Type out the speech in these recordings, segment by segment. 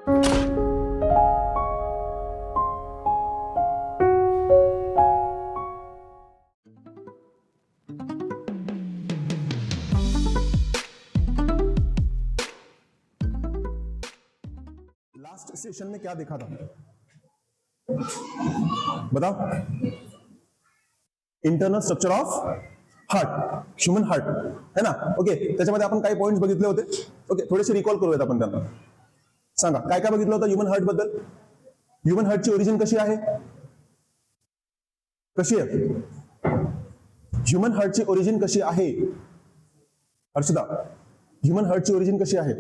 Last session में क्या देखा था बताओ? Internal structure of heart, human heart है ना. ओके, त्याच्यामध्ये आपण काही पॉइंट्स बघितले होते. ओके, थोडेसे रिकॉल करूयात आपण त्यांना. सांगा काय काय बघितलं होतं ह्यूमन हार्ट बद्दल. ह्यूमन हार्टची ओरिजिन कशी आहे? कशी आहे ह्यूमन हार्टची ओरिजिन कशी आहे? हर्षदा, ह्यूमन हार्टची ओरिजिन कशी आहे?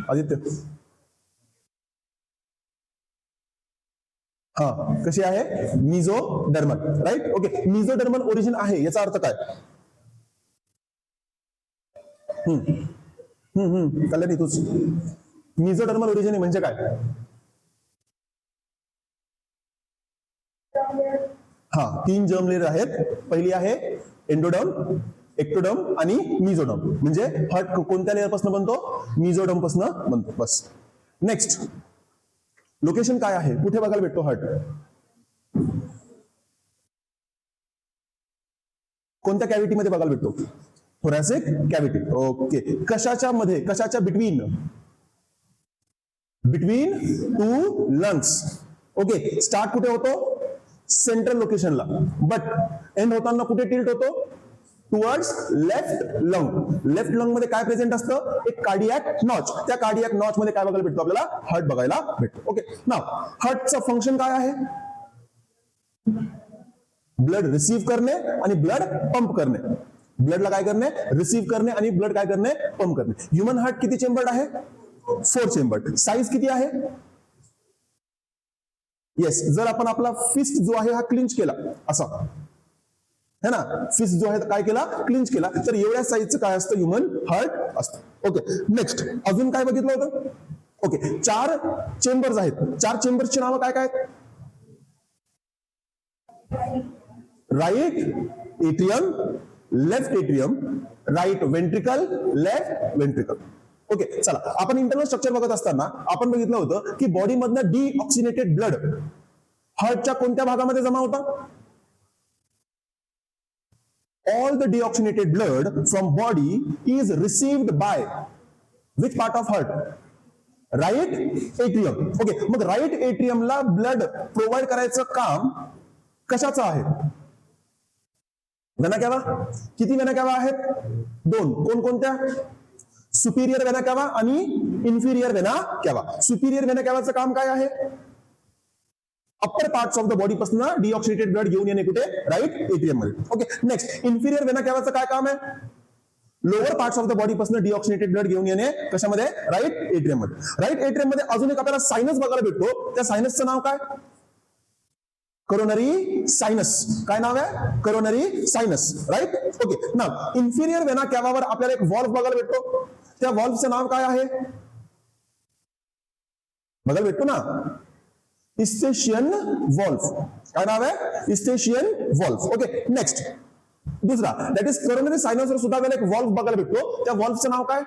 आदित्य, हा कशी आहे? मिझोडर्मल, राईट. ओके, मिझोडर्मल ओरिजिन आहे याचा अर्थ काय? कल्याणी तूच. मिझोडर्मल ओरिजिन म्हणजे काय? हा, 3 जर्म लेयर आहेत. पहिली आहे एंडोडर्म, एक्टोडर्म आणि मिझोडर्म. म्हणजे हार्ट कोणत्या लेअर पासून बनतो? मिझोडर्म पासून बनतो. बस. नेक्स्ट, लोकेशन काय आहे? कुठे बघायला भेटतो हार्ट? कोणत्या कॅव्हिटी मध्ये बघायला भेटतो? Thoracic cavity. ओके, कशाच्या मध्ये? कशाच्या between? Between 2 lungs. Okay, start कुठे होतो? सेंट्रल लोकेशनला, बट एंड होताना कुठे टिल्ट होतो? Towards left lung. Left lung मध्ये काय प्रेझेंट असतं? एक कार्डियक नॉच. त्या कार्डियक नॉच मध्ये काय बघायला भेटतो? आपल्याला हार्ट बघायला भेटतो. ओके, नाव हार्टचं फंक्शन काय आहे? ब्लड रिसीव्ह करणे आणि ब्लड पंप करणे. ब्लडला काय करणे? रिसीव्ह करणे आणि ब्लड काय करणे? पंप करणे. ह्यूमन हार्ट किती चेंबर्ड आहे? 4 चेंबर्ड. साईज किती आहे? येस, जर आपण आपला फिस्ट जो आहे हा क्लिंच केला असा है ना, फिस्ट जो आहे काय केला? क्लिंच केला, तर एवढ्या साईजचं काय असतं? ह्यूमन हार्ट असतं. ओके, नेक्स्ट अजून काय बघितलं होतं? ओके, 4 चेंबर्स आहेत. 4 चेंबर्सची नावं काय काय आहेत? Right atrium, left atrium, right ventricle, left ventricle. Okay, चला आपण इंटरनल स्ट्रक्चर बघत असताना आपण बघितलं होतं की बॉडी मधनं डीऑक्सिनेटेड ब्लड हार्टच्या कोणत्या भागामध्ये जमा होता? All the deoxygenated blood from body is received by which part of heart? Right atrium. Okay, mug right atrium La blood provide करायचं काम कशाचं आहे? वेना कॅवा. किती वेना कॅवा आहेत? 2. कोणकोणत्या? सुपिरियर वेना कॅवा आणि इन्फिरियर वेना कॅवा. सुपिरियर वेना कॅवाचं काम काय आहे? Upper parts of the body पासून डीऑक्सिनेटेड ब्लड घेऊन येणे कुठे? राईट एट्रियम मध्ये. ओके, नेक्स्ट इन्फिरियर वेना कॅवाचं काय काम आहे? Lower parts of the body पासून डीऑक्सिनेटेड ब्लड घेऊन येणे कशामध्ये? राईट एट्रियम मध्ये. राईट एट्रियम मध्ये अजून एक आपल्याला सायनस बघायला भेटतो. त्या सायनसचं नाव काय? Coronary sinus. काय नाव आहे? Coronary sinus, right. ओके, नाव इन्फिरियर वेना कॅवावर आपल्याला एक व्हॉल्व बघायला भेटतो. त्या व्हॉल्वचं नाव काय आहे? बघायला भेटतो ना, इस्टेशियन व्हॉल्व. काय नाव आहे? इस्टेशियन व्हॉल्व. ओके, नेक्स्ट दुसरा दॅट इज करोनरी सायनसवर सुद्धा आपल्याला एक व्हॉल्व बघायला भेटतो. त्या व्हॉल्वचं नाव काय?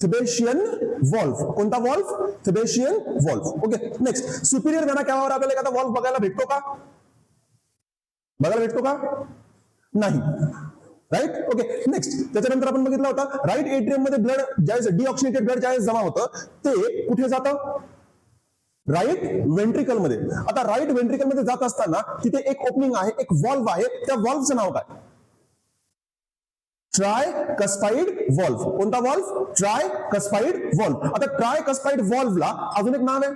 Thebesian valve. कोणता valve? Thebesian valve. Okay, next superior vena कॅवावर आपल्याला एखादा व्हॉल्व बघायला भेटतो का? बघायला भेटतो का? नाही, राईट. ओके, नेक्स्ट त्याच्यानंतर आपण बघितलं होतं राईट एट्रियम मध्ये ब्लड ज्यावेळेस डीऑक्सिनेटेड ब्लड ज्यावेळेस जमा होतं ते कुठे जातं? राईट वेंट्रिकल मध्ये. आता राईट वेंट्रिकल मध्ये जात असताना तिथे एक ओपनिंग आहे, एक व्हॉल्व आहे. त्या व्हॉल्वचं नाव काय? ट्रायकस्पाइड व्हॉल्व. कोणता व्हॉल्व? ट्रायकस्पाइड व्हॉल्व. आता ट्रायकस्पाइड व्हॉल्वला अजून एक नाव आहे,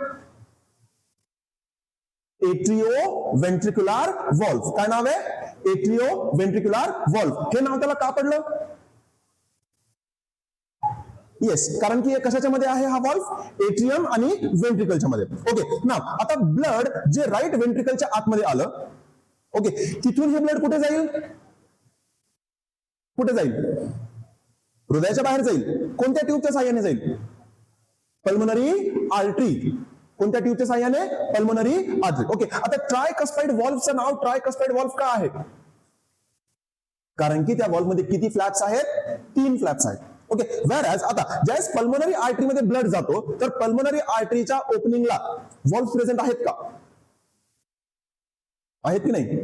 एट्रिओ वेंट्रिक्युलर व्हॉल्व. काय नाव आहे? एट्रिओ वेंट्रिक्युलर व्हॉल्व. हे नाव त्याला का पडलं? येस, कारण की कशाच्या मध्ये आहे हा व्हॉल्व? एट्रियम आणि वेंट्रिकलच्या मध्ये. ओके, नाव आता ब्लड जे राईट वेंट्रिकलच्या आतमध्ये आलं, ओके, तिथून हे ब्लड कुठे जाईल? कुठे जाईल? हृदयाच्या बाहेर जाईल. कोणत्या ट्यूबच्या साह्याने जाईल? Pulmonary artery. कोणत्या ट्यूबच्या साह्याने? Pulmonary artery. ओके, आता ट्रायकस्पाइड व्हॉल्वचं नाव ट्रायकस्पाइड व्हॉल्व का आहे? कारण की त्या वॉल्व मध्ये किती फ्लॅप्स आहेत? 3 फ्लॅप्स आहेत. ओके, व्हेअरएज आता ज्यावेळेस पल्मोनरी आर्टरी मध्ये ब्लड जातो तर पल्मोनरी आर्टरीच्या ओपनिंगला वॉल्व प्रेझेंट आहेत का? आहेत की नाही?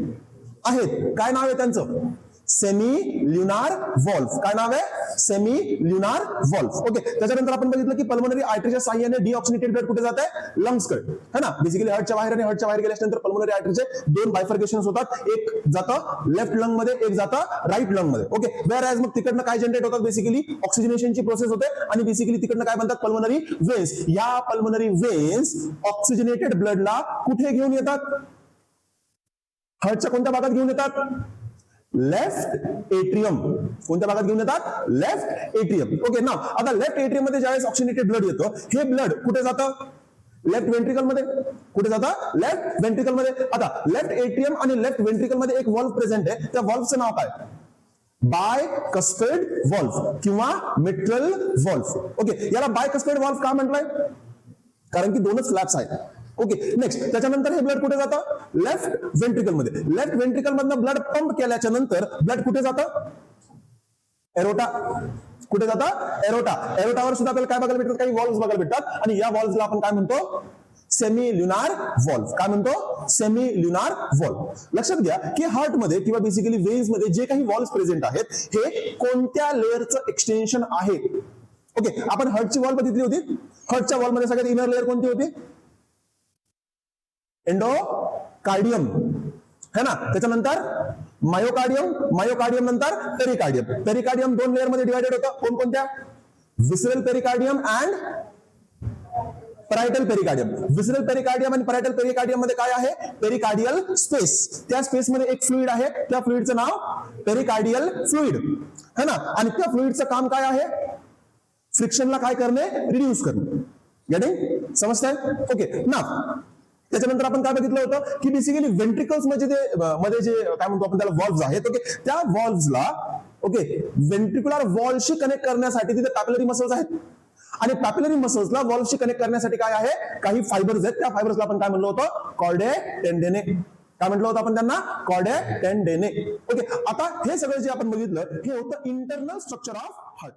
आहेत. काय नाव आहे त्यांचं? Semi lunar valve. काय नाव आहे? Semi lunar valve. ओके, त्याच्यानंतर आपण बघितलं की पल्मोनरी आर्टरीच्या साह्याने डिऑक्सिनेटेड ब्लड कुठे जाते? लंग्सकडे, है ना. बेसिकली हार्टच्या बाहेर आणि हार्टच्या बाहेर गेल्यानंतर पल्मोनरी आर्टरीचे 2 बायफर्केशन्स होतात. एक जातं लेफ्ट लंग मध्ये, एक जातं राईट लंग मध्ये. ओके, व्हेअरएज मग तिकडनं काय जनरेट होतात? बेसिकली ऑक्सिजनेशनची प्रोसेस होते आणि बेसिकली तिकडनं काय बनतात? Pulmonary veins. या पल्मोनरी वेन्स ऑक्सिजनेटेड ब्लडला कुठे घेऊन येतात? हार्टच्या कोणत्या भागात घेऊन येतात? Left atrium. कोणत्या भागात घेऊन येतात? Left atrium. ओके, ना आता लेफ्ट एट्रियम मध्ये ज्यावेळेस ऑक्सिजनेटेड ब्लड येतं, हे ब्लड कुठे जातं? लेफ्ट व्हेंट्रिकल मध्ये. कुठे जातं? लेफ्ट व्हेंट्रिकल मध्ये. आता लेफ्ट एट्रियम आणि लेफ्ट व्हेंट्रिकल मध्ये एक वॉल्व प्रेझेंट आहे. त्या वॉल्वचं नाव काय? बायकस्पेड वॉल्व किंवा मिट्रल वॉल्व. ओके, याला बायकस्पेड वॉल्व का म्हटलंय? कारण की 2च फ्लॅप्स आहेत. ओके, नेक्स्ट त्याच्यानंतर हे ब्लड कुठे जातं? लेफ्ट व्हेंट्रिकल मध्ये. लेफ्ट व्हेंट्रिकल मधनं ब्लड पंप केल्याच्या नंतर ब्लड कुठे जातं? एरोटा. कुठे जातं? एरोटा. एरोटावर सुद्धा आपल्याला काय बघायला भेटतात? काही वॉल्व्स बघायला भेटतात आणि या वॉल्व्सला आपण काय म्हणतो? Semi lunar valve. काय म्हणतो? Semi lunar valve. लक्षात घ्या की हार्ट मध्ये किंवा बेसिकली वेन्स मध्ये जे काही वॉल्व्स प्रेझेंट आहेत हे कोणत्या लेअरचं एक्सटेन्शन आहे? ओके, आपण हार्टची वॉल बघितली होती. हार्टच्या वॉल मध्ये सगळ्यात इनर लेअर कोणती होती? एंडोकार्डियम, है ना. त्याच्यानंतर मायोकार्डियम, मायोकार्डियम नंतर पेरिकार्डियम. पेरिकार्डियम 2 लेअर मध्ये डिवायडेड होतं. कोणकोणत्या? Visceral pericardium and parietal pericardium. Visceral pericardium आणि परायटल पेरिकार्डियम मध्ये काय आहे? Pericardial space. त्या स्पेस मध्ये एक फ्लुइड आहे. त्या फ्लुइडचं नाव पेरिकार्डियल फ्लुइड, है ना. आणि त्या फ्लुइडचं काम काय आहे? फ्रिक्शनला काय करणे? रिड्यूस करणे. गेटिंग? समजतंय? ओके, ना त्याच्यानंतर आपण काय बघितलं होतं की बेसिकली व्हेंट्रिकल्स मध्ये जे काय म्हणतो आपण त्याला वॉल्व्स आहेत. ओके, त्या वॉल्व्सला ओके व्हेंट्रिक्युलर वॉलशी कनेक्ट करण्यासाठी तिथे पॅपिलरी मसल्स आहेत आणि पॅपिलरी मसल्सला वॉल्वशी कनेक्ट करण्यासाठी काय आहे? काही फायबर्स आहेत. त्या फायबर्सला आपण काय म्हणलं होतं? कॉर्डे टेंडेने. काय म्हटलं होतं आपण त्यांना? कॉर्डे टेंडेने. ओके, आता हे सगळं जे आपण बघितलं हे होतं इंटरनल स्ट्रक्चर ऑफ हार्ट.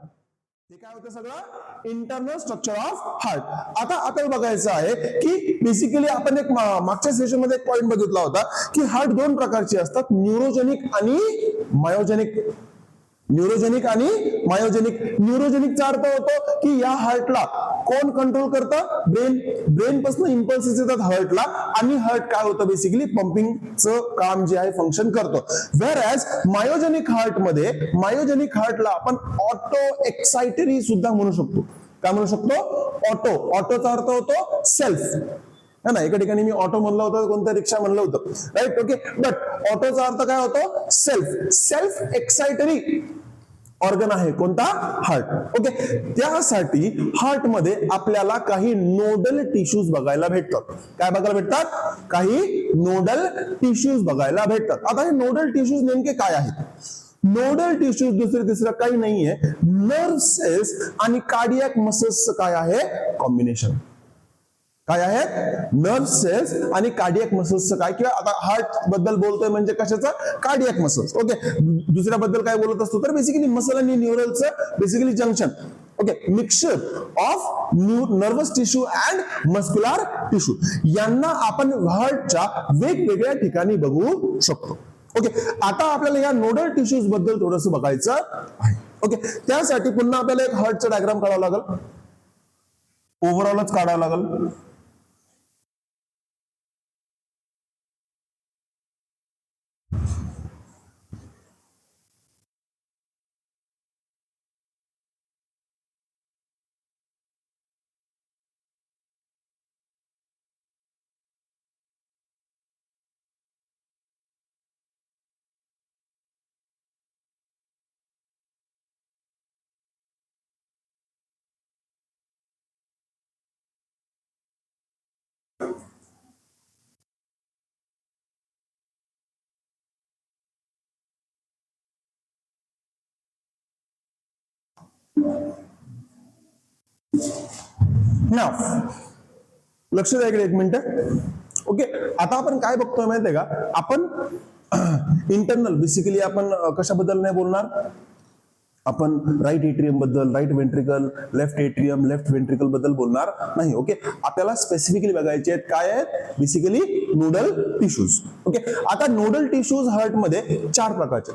हे काय होतं? सगळं इंटरनल स्ट्रक्चर ऑफ हार्ट. आता आपल्याला बघायचं आहे की बेसिकली आपण एक मागच्या सेशन मध्ये एक पॉइंट बघितला होता की हार्ट 2 प्रकारचे असतात, न्यूरोजेनिक आणि मायोजेनिक. न्यूरोजेनिक आणि मायोजेनिक. न्यूरोजेनिकचा अर्थ होतो की या हार्टला कोण कंट्रोल करतं? ब्रेन. ब्रेन पासून इम्पल्सेस येतात हार्टला आणि हार्ट काय होतं? बेसिकली पंपिंगचं काम जे आहे फंक्शन करतो. व्हेअरएज मायोजेनिक हार्ट मध्ये मायोजेनिक हार्टला आपण ऑटो एक्साइटरी सुद्धा म्हणू शकतो. काय म्हणू शकतो? ऑटो. ऑटोचा अर्थ होतो सेल्फ, है ना. एका ठिकाणी मी ऑटो म्हणलं होतं, कोणतं रिक्षा म्हणलं होतं, राईट. ओके, बट ऑटोचा अर्थ काय होतो? सेल्फ. सेल्फ एक्साइटरी ऑर्गन आहे कोणता? हार्ट. ओके, त्यासाठी हार्ट मध्ये आपल्याला काही नोडल टिश्यूज बघायला भेटतात. काय बघायला भेटतात? काही नोडल टिश्यूज बघायला भेटतात. आता हे नोडल टिश्यूज नेमके काय आहेत? नोडल टिश्यूज दुसरं काही नाहीये, नर्व्ह सेल्स आणि कार्डियक मसल्सचं काय आहे? कॉम्बिनेशन. काय आहेत? नर्व्ह सेल्स आणि कार्डियक मसल्सचं काय? किंवा आता हार्ट बद्दल बोलतोय म्हणजे कशाचं? Cardiac muscles. ओके, दुसऱ्याबद्दल काय बोलत असतो तर बेसिकली मसल आणि न्यूरलचं basically junction. Okay, mixture of nervous tissue and muscular tissue. यांना आपण हार्टच्या वेगवेगळ्या ठिकाणी बघू शकतो. ओके, आता आपल्याला या नोडल टिश्यूज बद्दल थोडंसं बघायचं आहे. ओके, त्यासाठी पुन्हा आपल्याला एक हार्टचा डायग्राम काढावा लागेल, ओव्हरऑलच काढावं लागेल. लक्ष द्या इकडे एक मिनिट. ओके, आता आपण काय बघतोय माहितीये का? आपण इंटरनल बेसिकली आपण कशाबद्दल नाही बोलणार, आपण राईट एट्रियम बद्दल, right ventricle, left atrium, left ventricle बद्दल बोलणार नाही. ओके, आपल्याला स्पेसिफिकली बघायचे आहेत काय आहेत, बेसिकली नोडल टिश्यूज. ओके, आता नोडल टिश्यूज हार्ट मध्ये 4 प्रकारचे.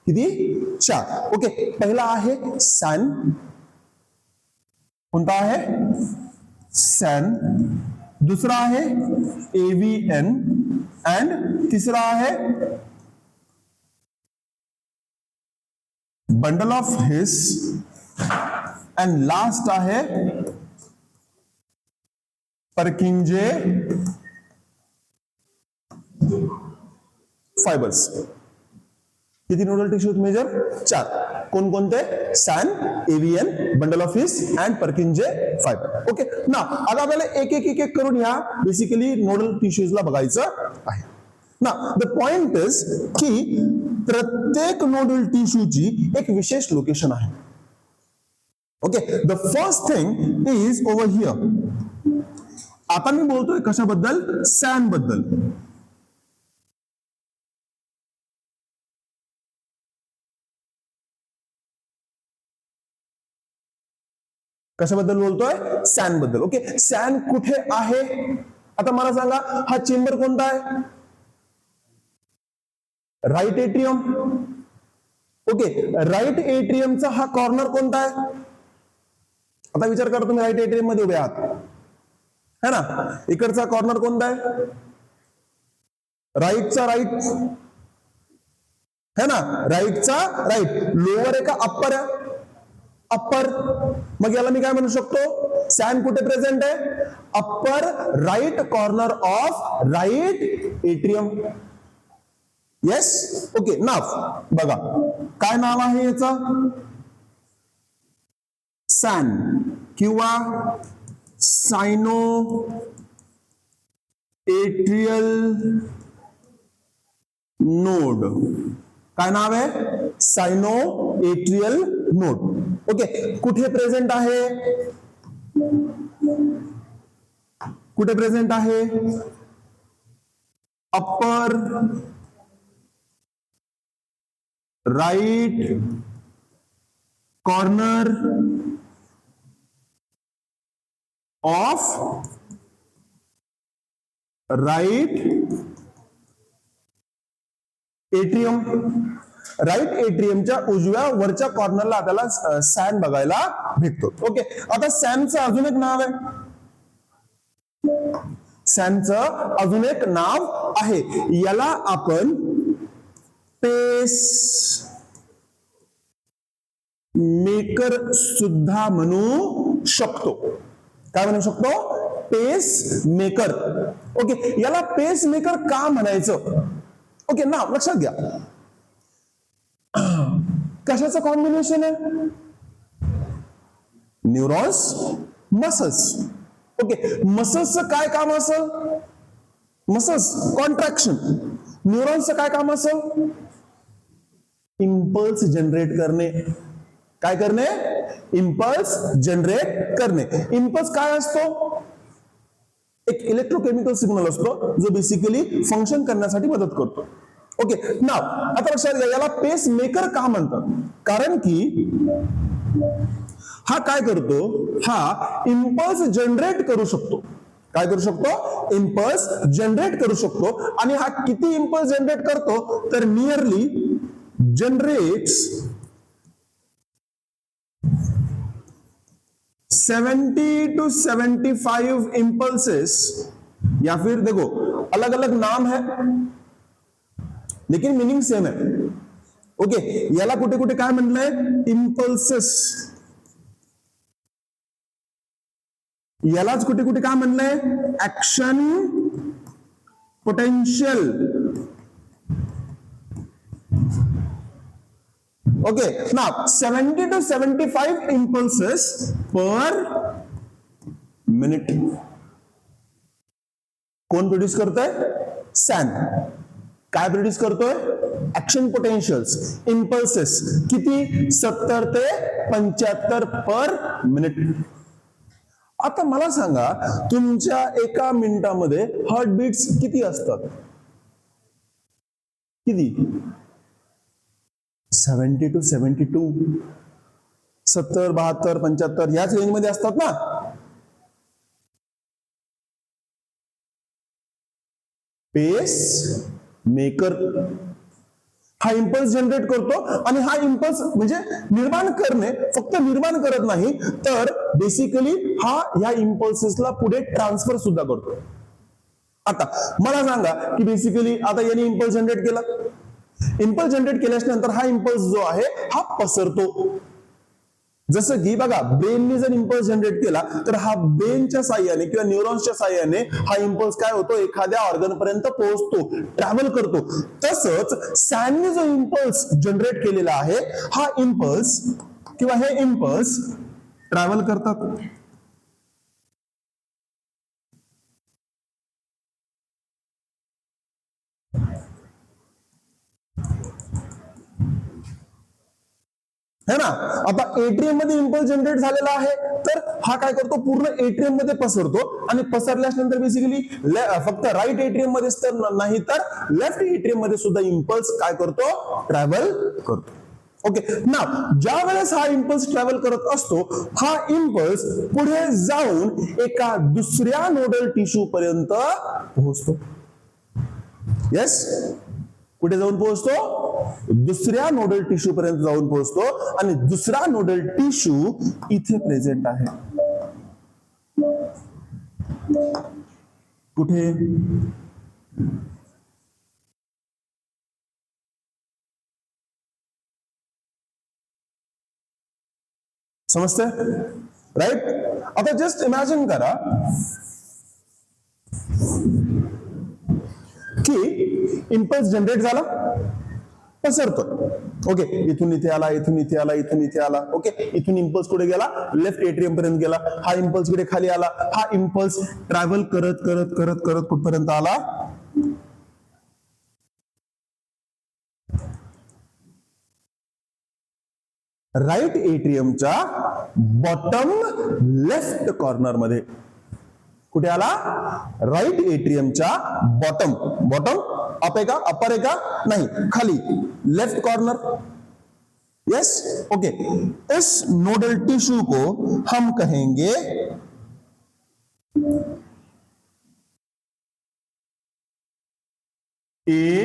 किती? 4. ओके, पहिला आहे सॅन. कोणता आहे? सॅन. दुसरा आहे AVN अँड तिसरा आहे bundle of his and last आहे पर्किंजे फायबर्स. किती नोडल टिश्यूज मेजर? 4. कोणकोणते? San, AVN, bundle of his and पर्किंजे fibre. Okay ना, आता आपल्याला एक एक करून ह्या बेसिकली नोडल टिश्यूजला बघायचं आहे ना. द पॉइंट इज की प्रत्येक नोडल टिश्यूची एक विशेष लोकेशन आहे. Okay, the first thing is over here. आता मी बोलतोय कशाबद्दल? सॅन बद्दल. कशाबद्दल बोलतोय? सॅन बद्दल. ओके, सॅन कुठे आहे? आता मला सांगा, हा चेंबर कोणता आहे? Right atrium. ओके, राईट एट्रियमचा हा कॉर्नर कोणता आहे? आता विचार करा, तुम्ही राईट एट्रियम मध्ये उभे आहात है ना. इकडचा कॉर्नर कोणता आहे? राईटचा राईट है ना, राईटचा राईट. लोअर आहे का अप्पर आहे? अप्पर. मग याला मी काय म्हणू शकतो? सॅन कुठे प्रेझेंट आहे? Upper right corner of right atrium. Yes. Okay, नाव बघा, काय नाव आहे याचं? सॅन किंवा सायनो एट्रियल नोड. काय नाव आहे? Sino atrial node. ओके, कुठे प्रेझेंट आहे? कुठे प्रेझेंट आहे? Upper right corner of right atrium. Right एट्रियमच्या उजव्या वरच्या कॉर्नरला आपल्याला सॅन बघायला भेटतो. ओके, आता सॅनचं अजून एक नाव आहे. सॅनचं अजून एक नाव आहे. याला आपण पेस मेकर सुद्धा म्हणू शकतो. काय म्हणू शकतो? Pacemaker. ओके, याला पेस मेकर का म्हणायचं? ओके ना, लक्षात घ्या, कशाचं कॉम्बिनेशन आहे? Neurons, muscles. ओके, मसल्सचं काय काम असेल? Muscles contraction. न्यूरॉन्सचं काय काम असेल? इम्पल्स जनरेट करणे. काय करणे? इम्पल्स जनरेट करणे. इम्पल्स काय असतो? एक इलेक्ट्रोकेमिकल सिग्नल असतो जो बेसिकली फंक्शन करण्यासाठी मदत करतो. ओके, नाव आता लक्षात घ्या, याला पेस मेकर का म्हणतात? कारण की हा काय करतो? हा इम्पल्स जनरेट करू शकतो. काय करू शकतो? इम्पल्स जनरेट करू शकतो. आणि हा किती इम्पल्स जनरेट करतो? तर नियरली जनरेट्स 70 to 75 इम्पल्सेस. या फिर देखो, अलग अलग नाम है लेकिन मीनिंग सेम है. ओके, याला कुठे कुठे काय म्हटलंय? इम्पल्सेस. यालाच कुठे कुठे काय म्हणलंय? Action potential. ओके, नाव 70 to 75 impulses per minute. कोण प्रोड्यूस करतोय? सॅन. काय प्रोड्यूस करतोय? Action potentials, impulses. किती? 70 ते 75 पर मिनिट. आता मला सांगा, तुमच्या एका मिनिटामध्ये हार्टबीट्स किती असतात? किती 70 to 72, 70, 72, 75 याच रेंजमध्ये असतात ना. पेस मेकर हा इम्पल्स जनरेट करतो आणि हा इम्पल्स म्हणजे निर्माण करणे, फक्त निर्माण करत नाही तर बेसिकली हा ह्या इम्पल्सेसला पुढे ट्रान्सफर सुद्धा करतो. आता मला सांगा की बेसिकली आता याने इम्पल्स जनरेट केला, इम्पल्स जनरेट केल्याच्या नंतर हा इम्पल्स जो आहे हा पसरतो. जसं की बघा ब्रेनने जर इम्पल्स जनरेट केला तर हा ब्रेनच्या साह्याने किंवा न्यूरॉन्सच्या साह्याने हा इम्पल्स काय होतो, एखाद्या ऑर्गन पर्यंत पोहोचतो, ट्रॅव्हल करतो. तसंच सॅनने जो इम्पल्स जनरेट केलेला आहे हा इम्पल्स किंवा हे इम्पल्स ट्रॅव्हल करतात. है ना. आता एट्रियम मध्ये इम्पल्स जनरेट झालेला आहे तर हा काय करतो, पूर्ण एट्रियम मध्ये पसरतो आणि पसरल्याच्या नंतर बेसिकली फक्त राईट एट्रियम मध्येच तर नाही तर लेफ्ट एट्रियम मध्ये सुद्धा इम्पल्स काय करतो, ट्रॅव्हल करतो. ओके ना. ज्या वेळेस हा इम्पल्स ट्रॅव्हल करत असतो हा इम्पल्स पुढे जाऊन एका दुसऱ्या नोडल टिश्यू पर्यंत पोहोचतो. येस, कुठे जाऊन पोहोचतो, दुसऱ्या नोडल टिश्यू पर्यंत जाऊन पोहोचतो आणि दुसरा नोडल टिश्यू इथे प्रेझेंट आहे. कुठे, समजते राईट. आता जस्ट इमॅजिन करा की इम्पल्स जनरेट झाला, पसरतो. ओके, इथून इथे आला, इथून इथे आला, इथून इथे आला. ओके, इथून इम्पल्स कुठे गेला, लेफ्ट एट्रियम पर्यंत गेला. हा इम्पल्स इकडे खाली आला, हा इम्पल्स ट्रॅव्हल करत करत करत करत कुठपर्यंत आला, राईट एट्रियमच्या बॉटम लेफ्ट कॉर्नर मध्ये. कुठे आला, राईट एट्रियमच्या बॉटम. बॉटम अप आहे का, अपर आहे का, नाही, खाली लेफ्ट कॉर्नर. Yes, okay. इस नोडल टिश्यू को हम कहेंगे ए,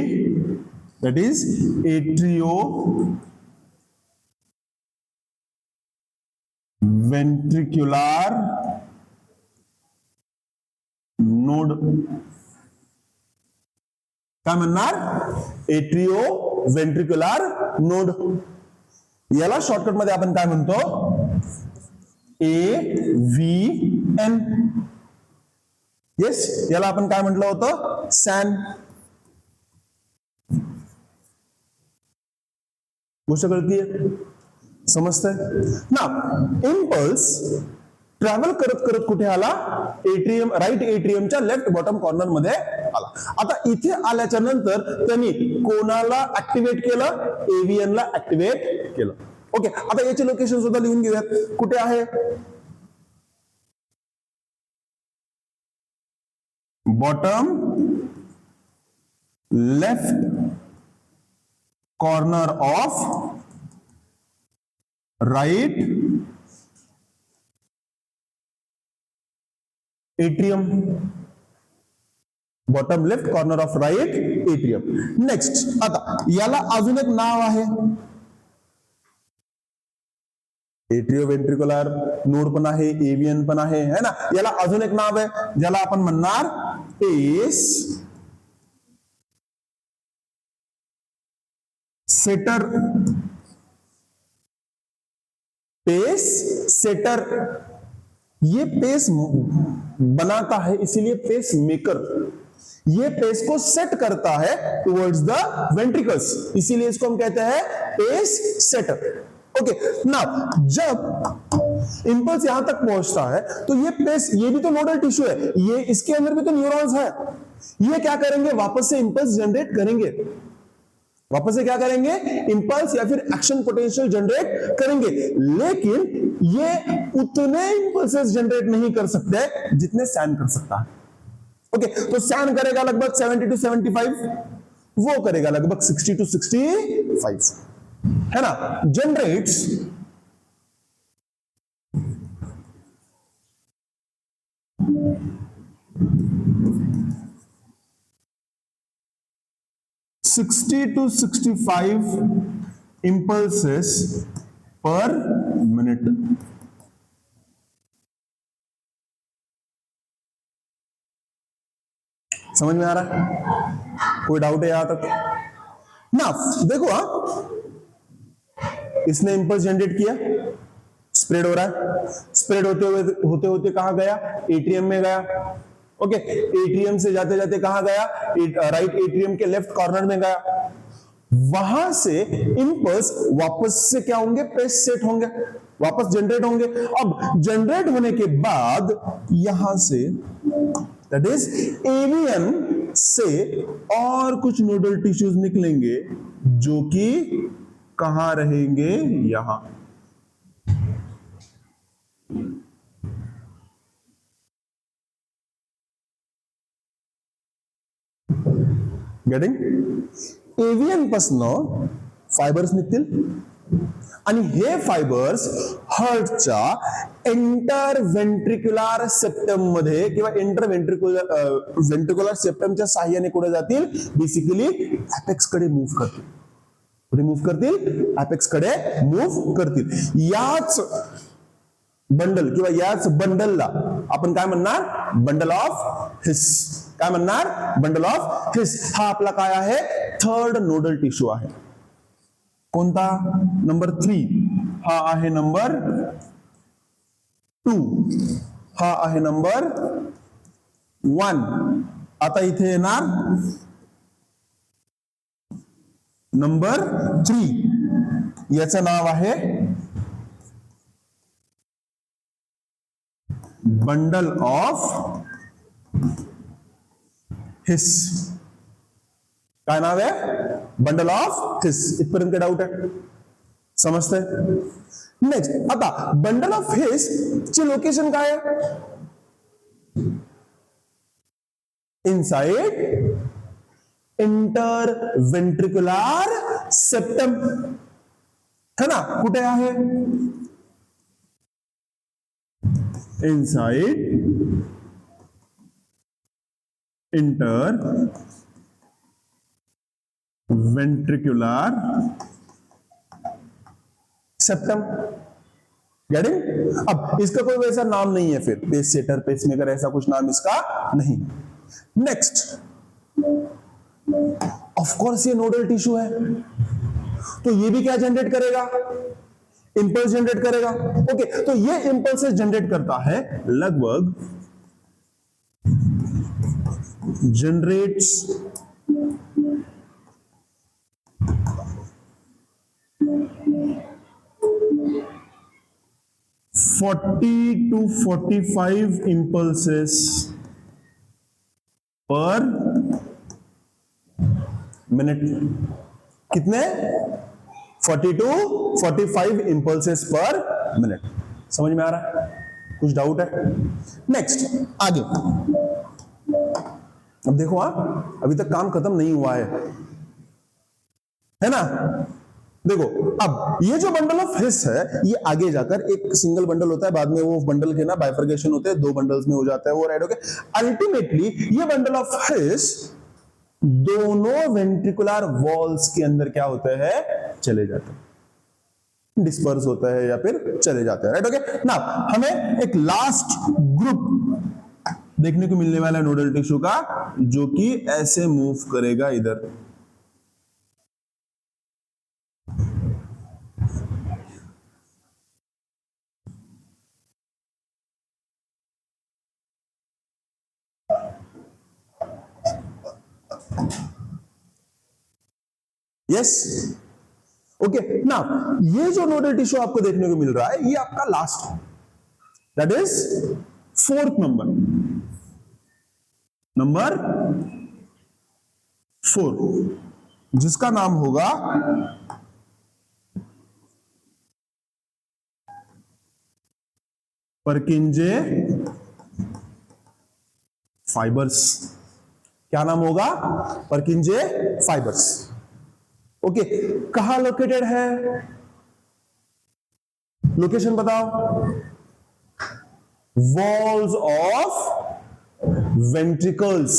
दैट इज एट्रियो वेंट्रिक्युलर नोड. काय म्हणणार, एट्रियो वेंट्रिक्युलर नोड. याला शॉर्टकट मध्ये आपण काय म्हणतो, AVN. येस, याला आपण काय म्हटलं होतं, सॅन. गोष्ट कळतीये, समजतंय ना. इम्पल्स ट्रॅव्हल करत करत कुठे आला, एट्रियम, राईट एट्रियमच्या लेफ्ट बॉटम कॉर्नर मध्ये आला. आता इथे आल्याच्या नंतर त्यांनी कोणाला ऍक्टिव्हेट केलं, एव्हीएन ला ऍक्टिव्हेट केलं. ओके, आता याचे लोकेशन सुद्धा लिहून घेऊयात. कुठे आहे, bottom left corner of right atrium. Bottom left corner of right atrium. Next, आता याला अजून एक नाव आहे, एट्रियो वेंट्रिक्युलर नोड पण आहे, एव्हीएन पण आहे, है ना. याला अजून एक नाव आहे ज्याला आपण म्हणणार पेस सेटर. पेस सेटर, ये पेस बनाता है इसीलिए पेस मेकर. ये पेस को सेट करता है टुवर्ड्स द वेंट्रिकल्स, इसीलिए इसको हम कहते हैं पेस सेटर. ओके ना. जब इंपल्स यहां तक पहुंचता है तो ये पेस, ये भी तो नोडल टिश्यू है, ये इसके अंदर भी तो न्यूरॉन्स है. ये क्या करेंगे, वापस से इंपल्स जनरेट करेंगे. वापस से क्या करेंगे, इंपल्स या फिर एक्शन पोटेंशियल जनरेट करेंगे. लेकिन ये उतने इंपल्सेस जनरेट नहीं कर सकते जितने सैन कर सकता है. ओके, तो सैन करेगा लगभग 70 to 75. वो करेगा लगभग 60 to 65, है ना। Generates 60 to 65 impulses per minute। समझ में आ रहा है? कोई डाउट है यहां तक ना? देखो, इसने इंपल्स जनरेट किया, स्प्रेड हो रहा है, स्प्रेड होते होते कहां गया? एट्रियम में गया। ओके, एट्रियम से जाते जाते कहां गया? राइट एट्रियम के लेफ्ट कॉर्नर में गया। वहां से इंपल्स वापस से क्या होंगे? पेस सेट होंगे, वापस जनरेट होंगे। अब जनरेट होने के बाद यहां से दैट इज एवीएन से और कुछ नोडल टिश्यूज निकलेंगे जो कि कहां रहेंगे? यहां। गेटिंग? एव्हीएन पासून फायबर्स निघतील आणि हे फायबर्स हार्टच्या इंटरव्हेंट्रिक्युलर सेप्टम मध्ये किंवा वेंट्रिक्युलर सेप्टमच्या साहाय्याने कुठे जातील? बेसिकली एपेक्स कडे मूव्ह करतील। कुठे मूव्ह करतील? एपेक्स कडे मूव्ह करतील। याच बंडल किंवा याच बंडलला आपण काय म्हणणार? Bundle of his. काय म्हणणार? Bundle of his. हा आपला काय आहे? थर्ड नोडल टिश्यू आहे। कोणता? नंबर 3 हा आहे नंबर 2, हा आहे नंबर 1। आता इथे येणार नंबर 3, याचं नाव आहे बंडल ऑफ हिस। काय नाव आहे? Bundle of his. इथपर्यंत डाऊट आहे? समजतंय? नेक्स्ट, आता बंडल ऑफ हिस ची लोकेशन काय आहे? इनसाइड इंटरव्हेंट्रिक्युलर सेप्टम, है ना? कुठे आहे? Inside interventricular septum. गेटिंग? अब इसका कोई वैसा नाम नहीं है, फिर पेस सेटर, पेसमेकर, ऐसा कुछ नाम इसका नहीं। नेक्स्ट, ऑफ कोर्स ये नोडल टिश्यू है, तो ये भी क्या जनरेट करेगा? इंपल्स जनरेट करेगा। ओके, तो ये इंपल्स जनरेट करता है लगभग generates 40 to 45 impulses per minute। कितने? 40 to 45 impulses per minute। समझ में आ रहा है? कुछ डाउट है? नेक्स्ट, आगे। अब देखो, अभी तक काम खत्म नहीं हुआ है ना? देखो, अब ये जो बंडल ऑफ हिस है, ये आगे जाकर एक सिंगल बंडल होता है, बाद में वो बंडल के ना बाइफर्केशन होते हैं, 2 बंडल्स में हो जाता है वो, राइट? ओके, अल्टीमेटली ये बंडल ऑफ हिस दोनों वेंट्रिकुलर वॉल्स के अंदर क्या होता है? चले जाते हैं, डिस्पर्स होता है या फिर चले जाते हैं, राइट? ओके, ना हमें एक लास्ट ग्रुप देखने को मिलने वाला है नोडल टिश्यू का, जो कि ऐसे मूव करेगा इधर। Yes, okay. ना ये जो नोडल टिश्यू आपको देखने को मिल रहा है, ये आपका last, that is 4th number 4, जिसका नाम होगा परकिंजे फाइबर्स। क्या नाम होगा? पर्किंजे फाइबर्स। ओके, कहां लोकेटेड है? लोकेशन बताओ। Walls of ventricles,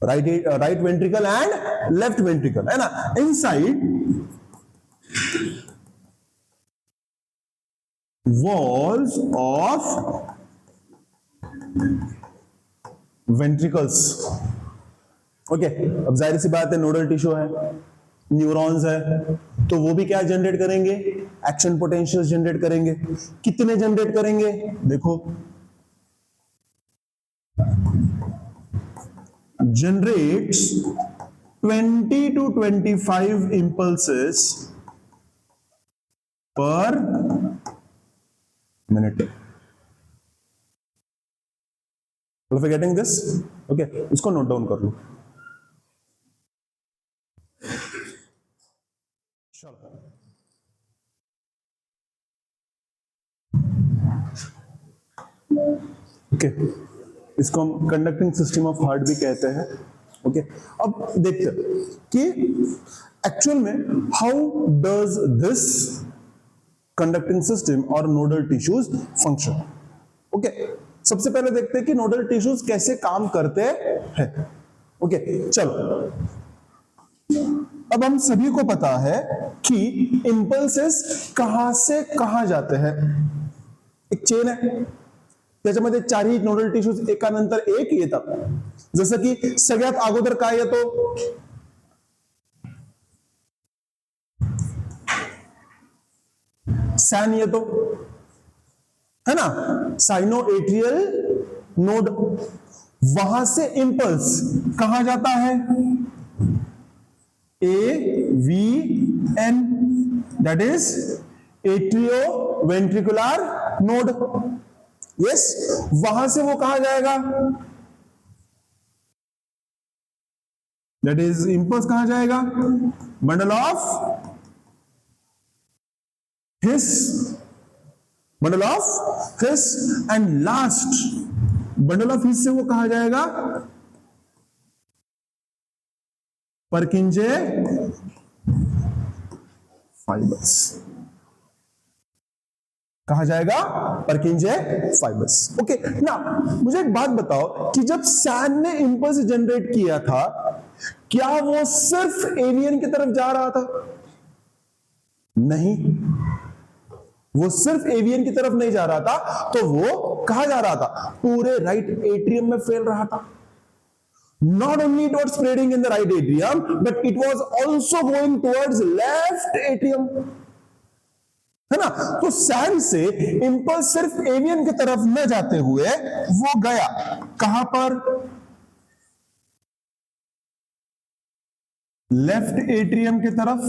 right ventricle and left ventricle, है ना? Inside walls of ventricles. Okay, अब जाहिर सी बात है नोडल टिश्यू है, न्यूरॉन्स है, तो वो भी क्या जनरेट करेंगे? एक्शन पोटेंशियल जनरेट करेंगे। कितने जनरेट करेंगे? देखो, generates 20 to 25 impulses per minute. Are you getting this? Okay, इसको नोट डाउन कर लो। ओके, इसको हम कंडक्टिंग सिस्टम ऑफ हार्ट भी कहते हैं। ओके, अब देखते हैं कि एक्चुअल में how does this conducting system और नोडल टिश्यूज फंक्शन। ओके, सबसे पहले देखते हैं कि नोडल टिश्यूज कैसे काम करते हैं। ओके, चलो, अब हम सभी को पता है कि इंपल्सेस कहां से कहां जाते हैं। एक चेन है, त्याच्यामध्ये चारही नोडल टिश्यूज एकानंतर एक येतात। जसं की सगळ्यात अगोदर काय येतो? सैन येतो, है ना? Sinoatrial node. वहां से इंपल्स कहां जाता है? AVN, that is atrioventricular node. Yes, वहां से वो कहां जाएगा? दैट इज इंपल्स कहां जाएगा? Bundle of his, bundle of his, and last bundle of his से वो कहां जाएगा? पर्किंजे फाइबर्स। कहा जाएगा? पर्किंजे फाइबर्स। ओके, ना मुझे एक बात बताओ कि जब सैन ने इंपल्स जनरेट किया था, क्या वो सिर्फ एवियन की तरफ जा रहा था? नहीं, वो सिर्फ एवियन की तरफ नहीं जा रहा था, तो वो कहां जा रहा था? पूरे राइट एट्रियम में फैल रहा था। Not only it was spreading in the right atrium, but it was also going towards left atrium, है ना? तो सैन से इंपल्स सिर्फ एवियन की तरफ न जाते हुए वो गया कहां पर? लेफ्ट एट्रियम की तरफ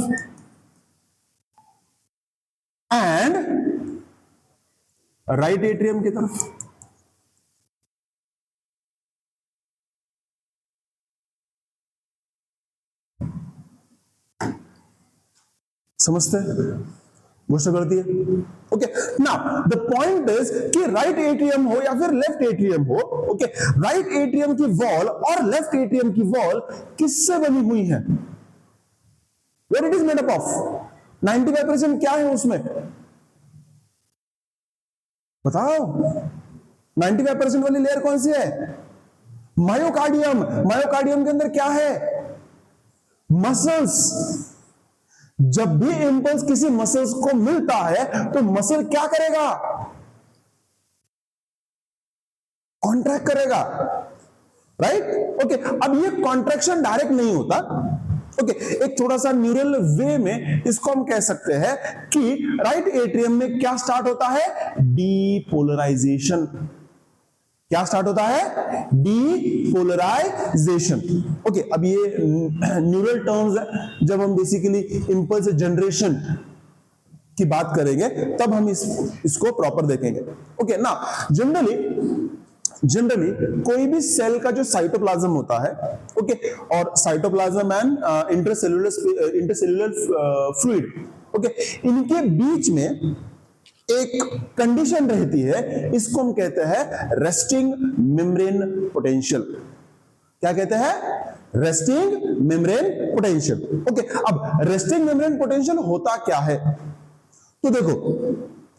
एंड राइट एट्रियम की तरफ। समझते हैं? गोष्ट करती है। Okay, now the point is कि राइट एट्रियम हो या फिर लेफ्ट एट्रियम हो, ओके, राइट एट्रियम की वॉल और लेफ्ट एट्रियम की वॉल किससे बनी हुई है? What it is made up of? 95% क्या है उसमें? बताओ, 95% वाली लेयर कौन सी है? मायोकार्डियम। मायोकार्डियम के अंदर क्या है? मसल्स। जब भी इंपल्स किसी मसल्स को मिलता है तो मसल क्या करेगा? कॉन्ट्रैक्ट करेगा, राइट? ओके, अब ये कॉन्ट्रैक्शन डायरेक्ट नहीं होता। ओके, एक थोड़ा सा न्यूरल वे में इसको हम कह सकते हैं कि राइट एट्रियम में क्या स्टार्ट होता है? डीपोलराइजेशन। क्या स्टार्ट होता है? डीपोलराइजेशन। ओके, अब ये न्यूरल टर्म्स है। जब हम बेसिकली इंपल्स जनरेशन की बात करेंगे तब हम इसको प्रॉपर देखेंगे। ओके, ना जनरली कोई भी सेल का जो साइटोप्लाज्म होता है, ओके, और cytoplasm and intercellular fluid, okay, इनके बीच में एक कंडीशन रहती है, इसको हम कहते हैं रेस्टिंग मेम्ब्रेन पोटेंशियल। क्या कहते हैं? Resting membrane potential. ओके, अब रेस्टिंग मेम्ब्रेन पोटेंशियल होता क्या है? तो देखो,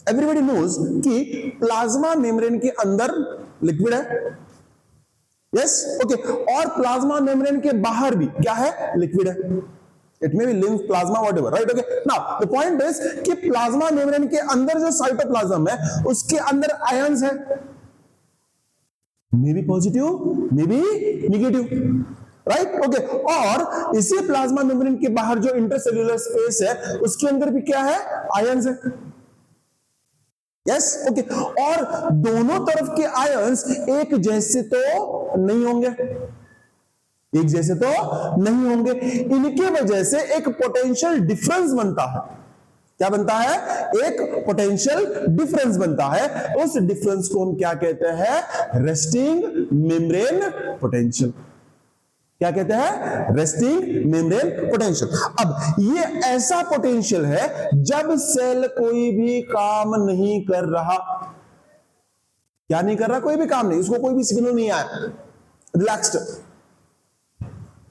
एवरीबॉडी नोज कि प्लाज्मा मेम्ब्रेन के अंदर लिक्विड है, यस, ओके, और प्लाज्मा मेम्ब्रेन के बाहर भी क्या है? लिक्विड है। It may be lymph, plasma, whatever, right? Okay, now the point is कि प्लाज्मा मेम्ब्रेन के अंदर जो साइटोप्लाज्म है उसके अंदर आयंस है, may be positive, may be negative, right? Okay, और इसी प्लाज्मा मेम्ब्रेन के बाहर जो इंटरसेल्यूलर स्पेस है उसके अंदर भी क्या है? आयंस है, यस, ओके, और दोनों तरफ के आयंस एक जैसे तो नहीं होंगे, एक जैसे तो नहीं होंगे। इनके वजह से एक पोटेंशियल डिफरेंस बनता है। क्या बनता है? एक पोटेंशियल डिफरेंस बनता है। उस डिफरेंस को हम क्या कहते हैं? Resting membrane potential. क्या कहते हैं? Resting membrane potential. अब ये ऐसा पोटेंशियल है जब सेल कोई भी काम नहीं कर रहा। क्या नहीं कर रहा? कोई भी काम नहीं, उसको कोई भी सिग्नल नहीं आया, relaxed,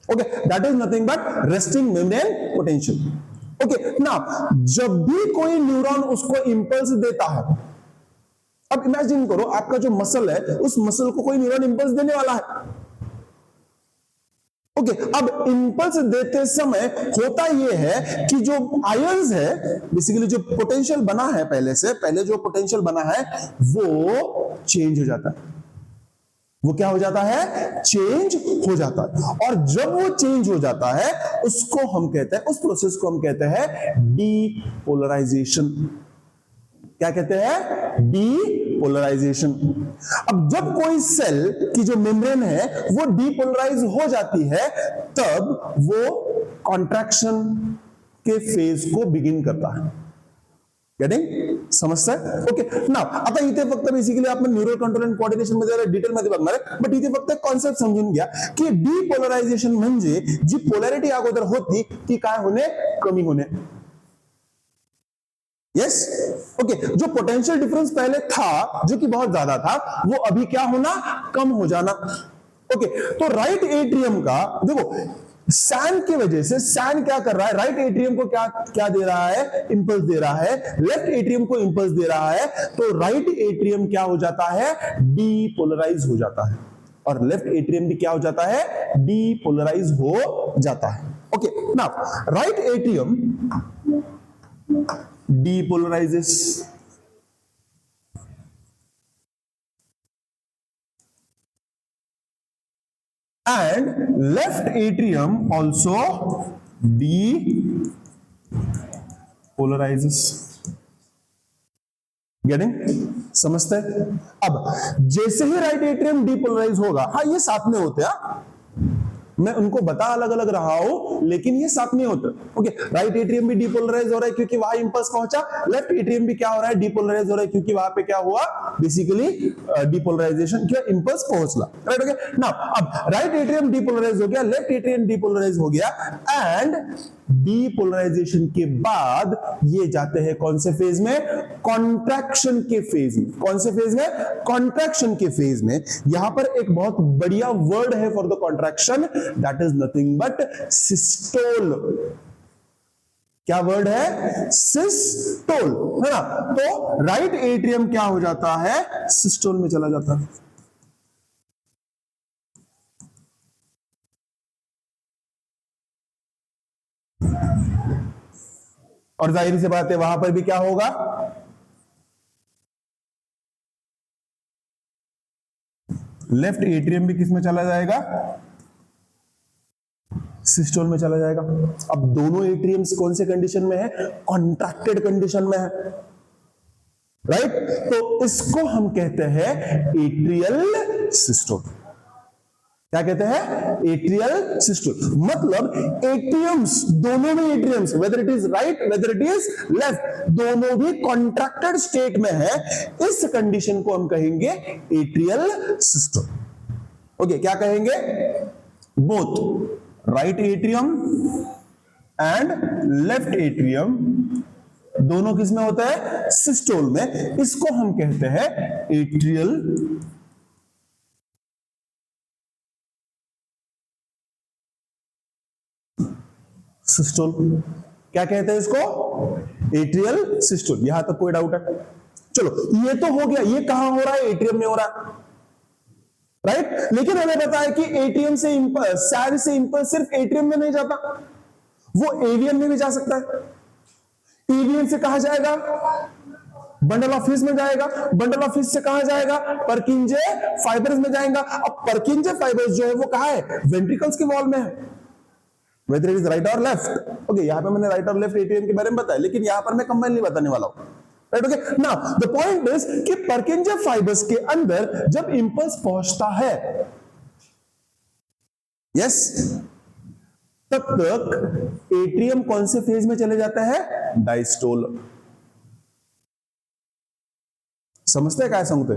okay, that is nothing but resting membrane potential. Okay, now जब भी कोई न्यूरॉन उसको इंपल्स देता है, अब इमेजिन करो आपका जो मसल है उस मसल को कोई न्यूरॉन इंपल्स देने वाला है, ओके, अब इंपल्स देते समय होता यह है कि जो आयंस है, बेसिकली जो पोटेंशियल बना है पहले जो पोटेंशियल बना है वो चेंज हो जाता है। वो क्या हो जाता है? चेंज हो जाता है। और जब वो चेंज हो जाता है उसको हम कहते हैं, उस प्रोसेस को हम कहते हैं डीपोलराइजेशन। क्या कहते हैं? डीपोलराइजेशन। अब जब कोई सेल की जो मेम्ब्रेन है वो डीपोलराइज हो जाती है तब वो कॉन्ट्रैक्शन के फेज को बिगिन करता है। गेटिंग? समजता है? ओके, नाउ आता इथे फक्त बेसिकली आपण न्यूरल कंट्रोल अँड कोऑर्डिनेशन मध्ये डिटेल मध्ये बघणार आहे, बट इथे फक्त कॉन्सेप्ट समजून घ्या की डीपोलरायझेशन म्हणजे जी पोलॅरिटी अगोदर होती ती काय होणे? कमी होणे। यस, ओके, जो पोटेंशियल डिफरेंस पहले था जो कि बहुत ज्यादा था वो अभी क्या होना? कम हो जाना। ओके, तो राइट एट्रियम का देखो सैन की वजह से, सैन क्या कर रहा है? राइट एट्रियम को क्या दे रहा है? इंपल्स दे रहा है। लेफ्ट एट्रियम को इंपल्स दे रहा है, तो राइट एट्रियम क्या हो जाता है? डीपोलराइज हो जाता है, और लेफ्ट एट्रियम भी क्या हो जाता है? डीपोलराइज हो जाता है। Okay, now right atrium depolarizes and left atrium also depolarizes। Getting? समझते हैं? अब जैसे ही राइट एट्रियम डीपोलराइज होगा, हाँ ये साथ में होते हैं, मैं उनको बता अलग अलग रहा हूं लेकिन ये साथ में होता है। ओके, राइट एट्रियम भी डीपोलराइज हो रहा है क्योंकि वहां इंपल्स पहुंचा, लेफ्ट एट्रियम भी क्या हो रहा है? डीपोलराइज हो रहा है क्योंकि वहां पे क्या हुआ? बेसिकली डीपोलराइजेशन किया, इंपल्स पहुंचला, राइट? ओके, नाउ अब राइट एट्रियम डीपोलराइज हो गया, लेफ्ट एट्रियम डीपोलराइज हो गया, एंड डीपोलराइजेशन के बाद ये जाते हैं कौन से फेज में? कॉन्ट्रैक्शन के फेज में। कौन से फेज में? कॉन्ट्रैक्शन के फेज में। यहां पर एक बहुत बढ़िया वर्ड है for the contraction, that is nothing but systole. क्या वर्ड है? सिस्टोल, है ना? तो राइट एट्रियम क्या हो जाता है? सिस्टोल में चला जाता है। और जाहिर सी बात है वहां पर भी क्या होगा? लेफ्ट एट्रियम भी किसमें चला जाएगा? सिस्टोल में चला जाएगा। अब दोनों एट्रियम्स कौन से कंडीशन में है? कॉन्ट्रैक्टेड कंडीशन में है, राइट? तो इसको हम कहते हैं एट्रियल सिस्टोल। क्या कहते हैं? Atrial systole. मतलब एट्रियम्स, दोनों में atriums, whether it is right whether it is left, दोनों भी कॉन्ट्रैक्टेड स्टेट में है, इस कंडीशन को हम कहेंगे एट्रियल सिस्टोल। ओके, क्या कहेंगे? Both right atrium and left atrium दोनों किसमें होता है? सिस्टोल में। इसको हम कहते हैं एट्रियल सिस्टोल। क्या कहते हैं इसको? Atrial systole. यहां तक कोई डाउट है? चलो ये तो हो गया, ये कहां हो रहा है? एट्रियम में हो रहा है, राइट। लेकिन हमें पता है कि एट्रियम से इंपल्स, सैड से इंपल्स सिर्फ एट्रियम में नहीं जाता, वो एवियन में भी जा सकता है। एवियन से कहां जाएगा? बंडल ऑफ हिस में जाएगा। बंडल ऑफ हिस से कहां जाएगा? पर्किंजे फाइबर्स में जाएगा। अब पर्किंजे फाइबर्स जो है वो कहां है? वेंट्रिकल्स के वॉल में है, वेदर इट इज राइट और लेफ्ट। ओके, यहां पे मैंने राइट और लेफ्ट एट्रियम के बारे में बताया, लेकिन यहां पर मैं कंबाइन नहीं बताने वाला हूं, right. Okay, now the point is कि पर्किंजे फाइबर्स के अंदर जब इंपल्स पहुंचता है, यस, तब तक एट्रियम कौन से फेज में चले जाता है? डायस्टोल। समझते हैं क्या समझते?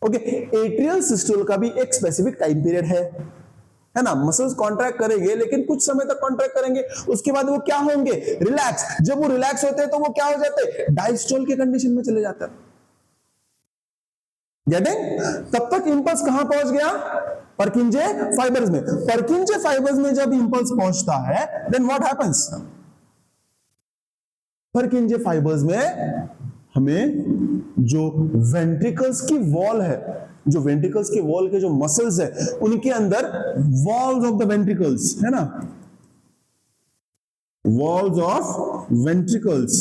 ओके, एट्रियल सिस्टोल का भी एक स्पेसिफिक टाइम पीरियड है ना। मसल्स कॉन्ट्रैक्ट करेंगे, लेकिन कुछ समय तक कॉन्ट्रैक्ट करेंगे, उसके बाद वो क्या होंगे? रिलैक्स। जब वो रिलैक्स होते हैं तो वो क्या हो जाते हैं? डायस्टोल के कंडीशन में चले जाते हैं। गेटिंग? तब तक इंपल्स कहां पहुंच गया? पर्किंजे फाइबर्स में। पर्किंजे फाइबर्स में जब इंपल्स पहुंचता है, then what happens? Purkinje fibres में हमें जो वेंट्रिकल्स की वॉल है, जो वेंट्रिकल्स के वॉल के जो मसल्स है, उनके अंदर वॉल्स ऑफ द वेंट्रिकल्स है ना, वॉल्स ऑफ वेंट्रिकल्स।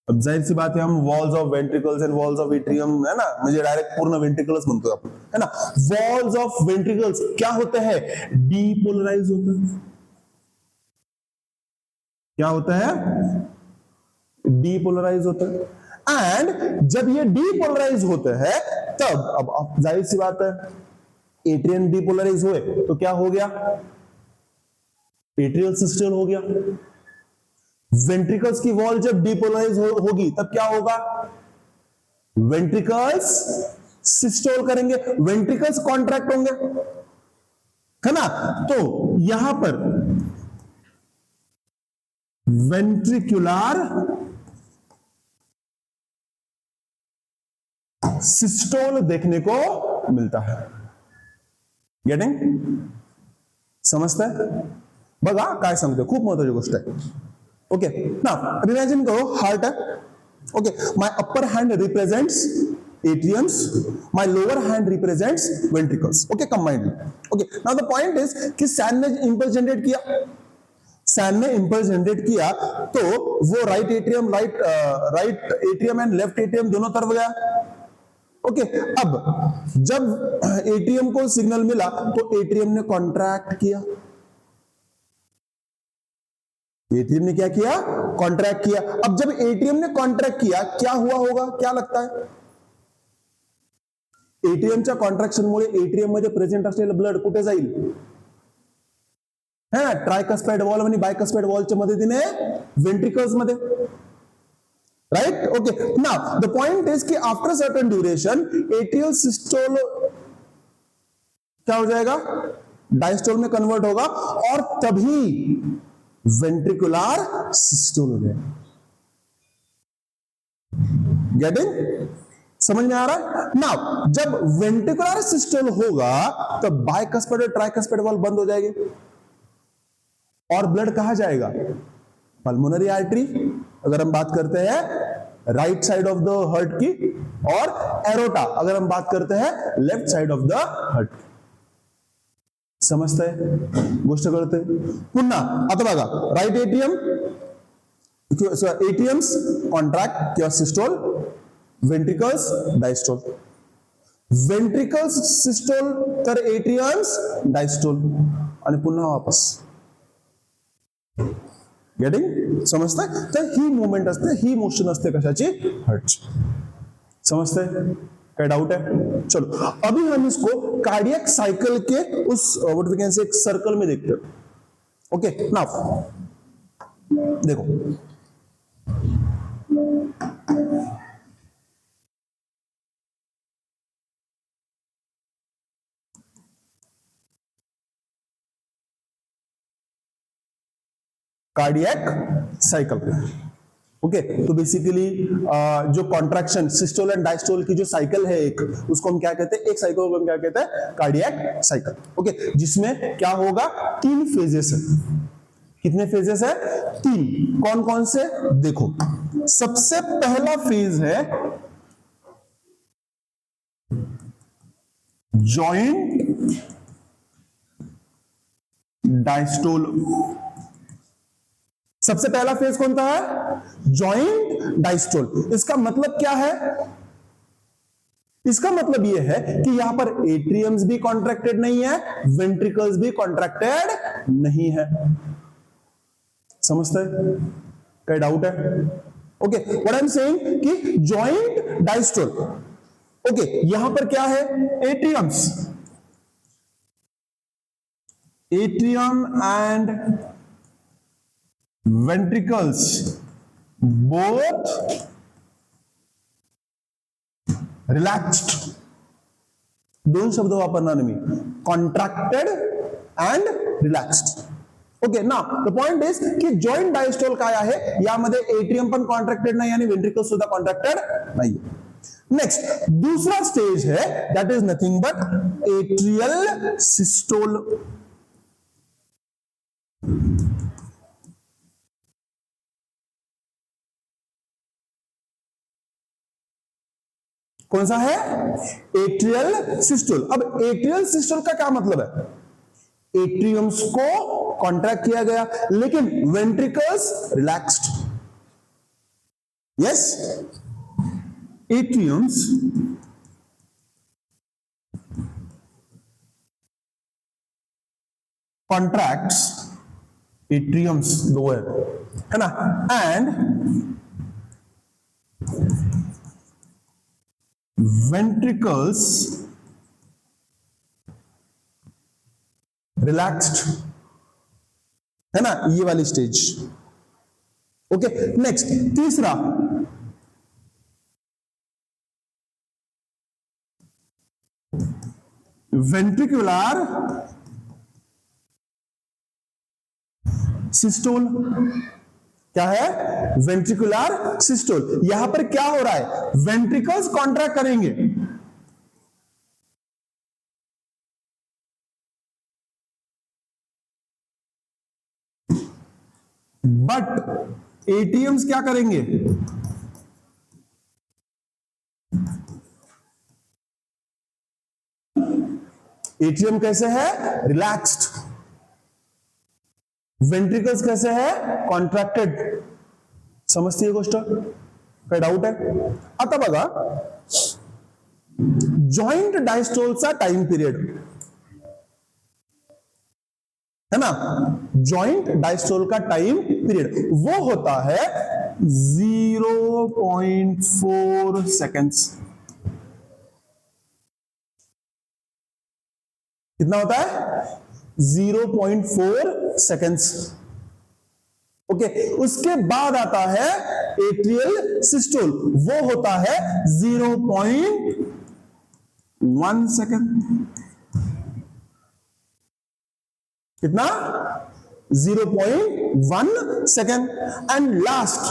अब जाहिर सी बात है, हम walls of ventricles and walls of atrium है ना, मुझे डायरेक्ट पूर्ण वेंट्रिकल्स बनते हैं है ना। वॉल्स ऑफ वेंट्रिकल्स क्या होते हैं? डीपोलराइज होते हैं। क्या होता है? डीपोलराइज होता है। एंड जब ये डीपोलराइज होते हैं, तब अब जाहिर सी बात है, एट्रियम डीपोलराइज हुए तो क्या हो गया? एट्रियल सिस्टोल हो गया। वेंट्रिकल्स की वॉल जब डीपोलराइज होगी तब क्या होगा? वेंट्रिकल्स सिस्टोल करेंगे, वेंट्रिकल्स कॉन्ट्रैक्ट होंगे, है ना। तो यहां पर वेंट्रिकुलर सिस्टोल देखने को मिलता है। गेटिंग? समजते? बघा काय सांगतो, खूप महत्वाची गोष्ट आहे। ओके, नाउ इमेजिन करो हार्ट है। Okay, my upper hand represents atriums, my lower hand represents ventricles. Okay, combinedly. Okay, now the point is कि सैन ने इंपल्स जनरेट किया, सैन ने इंपल्स जनरेट किया, तो वो right atrium and left atrium दोनों तरफ गया। ओके, अब जब एट्रियम को सिग्नल मिला तो एट्रियम ने कॉन्ट्रैक्ट किया। एट्रियम ने क्या किया? कॉन्ट्रैक्ट किया। अब जब एट्रियम ने कॉन्ट्रैक्ट किया, क्या हुआ होगा? क्या लगता है? एट्रियमच्या कॉन्ट्रॅक्शनमुळे एट्रियम मध्ये प्रेझेंट असलेलं ब्लड कुठे जाईल? है ना, ट्रायकस्पाइड वॉल आणि बायकस्पाइड वॉलच्या मदतीने वेंट्रिकल्स मध्ये, right. Okay, now the point is कि after certain duration atrial systole क्या हो जाएगा? डायस्टोल में कन्वर्ट होगा, और तभी वेंट्रिकुलर सिस्टोल हो जाएगा। गेटिंग? समझ में आ रहा है? नाउ जब वेंट्रिकुलर सिस्टोल होगा तब बायकस्पाइड और ट्राइकस्पाइड वॉल बंद हो जाएगी, और ब्लड कहां जाएगा? पल्मोनरी आर्टरी, अगर हम बात करते हैं right side of the heart की, और एरोटा अगर हम बात करते हैं left side of the heart. समजतंय? गोष्ट कळते? पुन्हा आता बघा, राइट एट्रियम, एट्रियम्स कॉन्ट्रॅक्ट किंवा systole, ventricles diastole, ventricles systole तर एट्रियम्स डायस्टोल, आणि पुन्हा वापस। गेटिंग? समजतंय? तर ही मूवमेंट असते, ही मोशन असते कशाची? हार्टची। समजतंय? क्या डाउट है? चलो अभी हम इसको कार्डियक साइकिल के उस व्हाट वी कैन से एक सर्कल में देखते हैं। ओके, नाउ देखो, कार्डियक साइकिल। ओके, तो बेसिकली जो कॉन्ट्रैक्शन सिस्टोल एंड डायस्टोल की जो साइकिल है एक, उसको हम क्या कहते हैं? एक साइकिल को हम क्या कहते हैं? Cardiac cycle. ओके, जिसमें क्या होगा? 3 फेजेस है। कितने फेजेस है? 3। कौन कौन से? देखो, सबसे पहला फेज है जॉइंट डायस्टोल। सबसे पहला फेज कौन सा है? Joint diastole. इसका मतलब क्या है? इसका मतलब यह है कि यहां पर एट्रियम्स भी कॉन्ट्रैक्टेड नहीं है, वेंट्रिकल्स भी कॉन्ट्रैक्टेड नहीं है। समझते हैं? कोई डाउट है? Okay, what I am saying कि जॉइंट डायस्टोल। ओके, यहां पर क्या है? Atriums, atrium and ventricles both relaxed। दोन शब्द वापरना मी, contracted and relaxed। Okay, now the point is कि जॉइंट डायस्टोल काय आहे, यामध्ये एट्रियम पण कॉन्ट्रॅक्टेड नाही आणि वेंट्रिकल सुद्धा कॉन्ट्रॅक्टेड नाही। नेक्स्ट दूसरा स्टेज है, that is nothing but atrial systole. कौन सा है? Atrial systole. अब एट्रियल सिस्टोल का क्या मतलब है? एट्रियम्स को कॉन्ट्रैक्ट किया गया लेकिन ventricles relaxed. Yes, atriums contracts, atriums दो है ना, एंड ventricles relaxed, है ना, ये वाली स्टेज। ओके, नेक्स्ट तीसरा वेंट्रिकुलर सिस्टोल। क्या है? Ventricular systole. यहां पर क्या हो रहा है? वेंट्रिकल्स कॉन्ट्रैक्ट करेंगे, बट एटीएम्स क्या करेंगे? एटीएम कैसे है? रिलैक्स्ड। वेंट्रिकल्स कैसे है? कॉन्ट्रॅक्टेड। समजते ही गोष्ट? काय डाऊट आहे? आता बघा, जॉइंट डायस्टोलचा टाइम पीरियड है ना, जॉइंट डायस्टोल का टाइम पीरियड वो होता है 0.4 सेकेंड्स। कितना होता है? 0.4 सेकेंड्स। ओके, उसके बाद आता है एट्रियल सिस्टोल, वो होता है 0.1 सेकेंड। कितना? 0.1 second. And last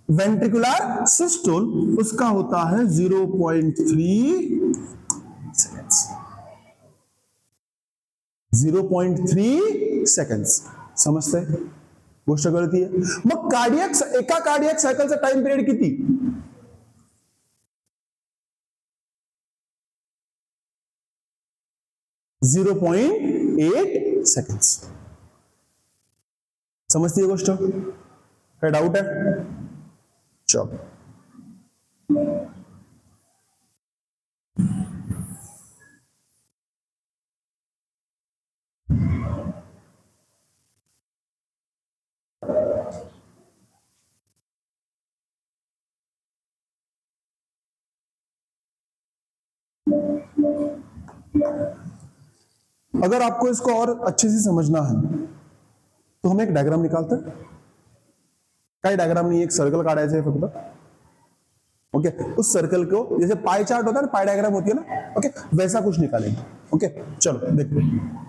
ventricular systole, उसका होता है 0.3 सेकेंड्स। 0.3 सेकंड्स। समजते? गोष्ट कळती है? मग कार्डियक, एका कार्डियक सायकलचा टाइम पिरियड किती? 0.8 सेकंड्स। समजती है गोष्ट? काय डाउट है? चलो, अगर आपको इसको और अच्छे से समझना है तो हम एक डायग्राम निकालते हैं। काही डायग्राम नहीं, एक सर्कल काढायचं है फक्त। ओके, उस सर्कल को जैसे पाई चार्ट होता है ना, पाई डायग्राम होती है ना, ओके, वैसा कुछ निकालेंगे। ओके, चलो देखते हैं।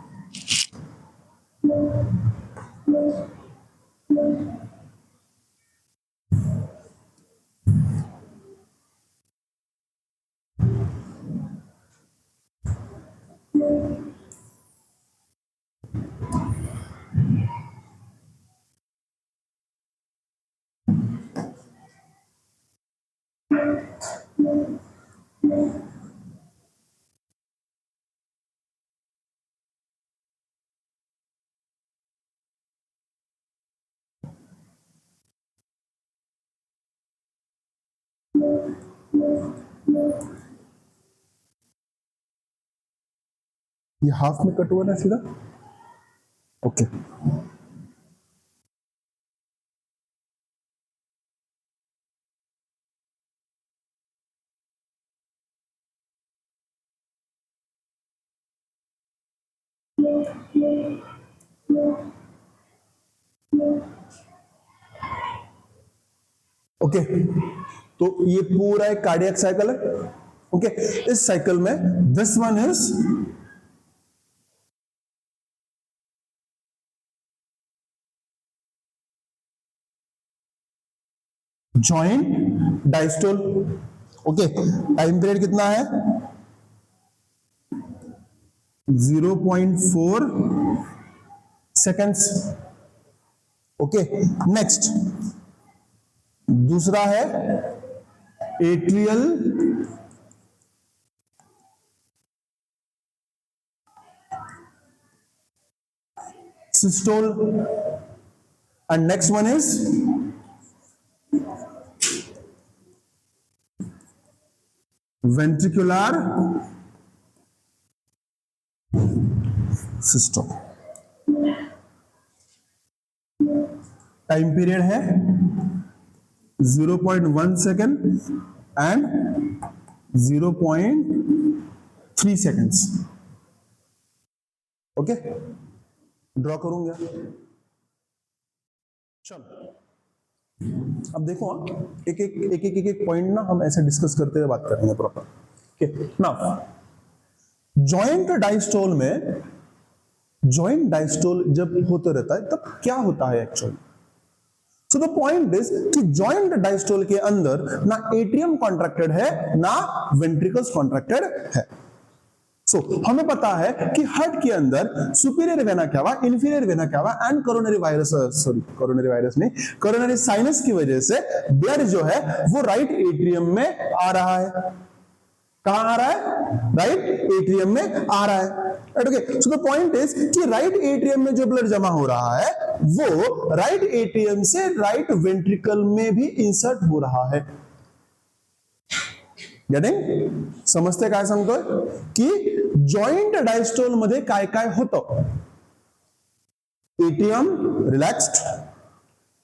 ये हाफ में कट हुआ ना सीधा, ओके। ओके, तो ये पूरा एक कार्डियक साइकिल है। ओके, इस साइकिल में this one is joint diastole. Okay, time period कितना है? 0.4 सेकेंड्स। ओके, नेक्स्ट दूसरा है atrial systole and next one is ventricular systole. Time period है 0.1 second and 0.3 seconds. Okay, draw करूंगा। चलो अब देखो, एक पॉइंट ना हम ऐसे डिस्कस करते हुए बात करेंगे proper. Okay, now joint diastole में, जॉइंट डायस्टोल जब होते रहता है तब क्या होता है actually? So the point is कि जॉइंट डायस्टोल के अंदर ना एट्रियम कॉन्ट्रैक्टेड है ना वेंट्रिकल्स कॉन्ट्रैक्टेड है। सो हमें पता है कि हार्ट के अंदर superior vena cava, inferior vena cava and coronary virus, sorry coronary virus नहीं, कोरोनरी साइनस की वजह से ब्लड जो है वो राइट एट्रियम में आ रहा है। कहां आ रहा है? राइट एट्रियम में आ रहा है। Okay, so the point is कि राइट एट्रियम में जो ब्लड जमा हो रहा है वो राइट एट्रियम से राइट वेंट्रिकल में भी इंसर्ट हो रहा है। गेटिंग? समजते काय सांगतोय की जॉइंट डायस्टोल मध्ये काय काय होतं? Atrium relaxed,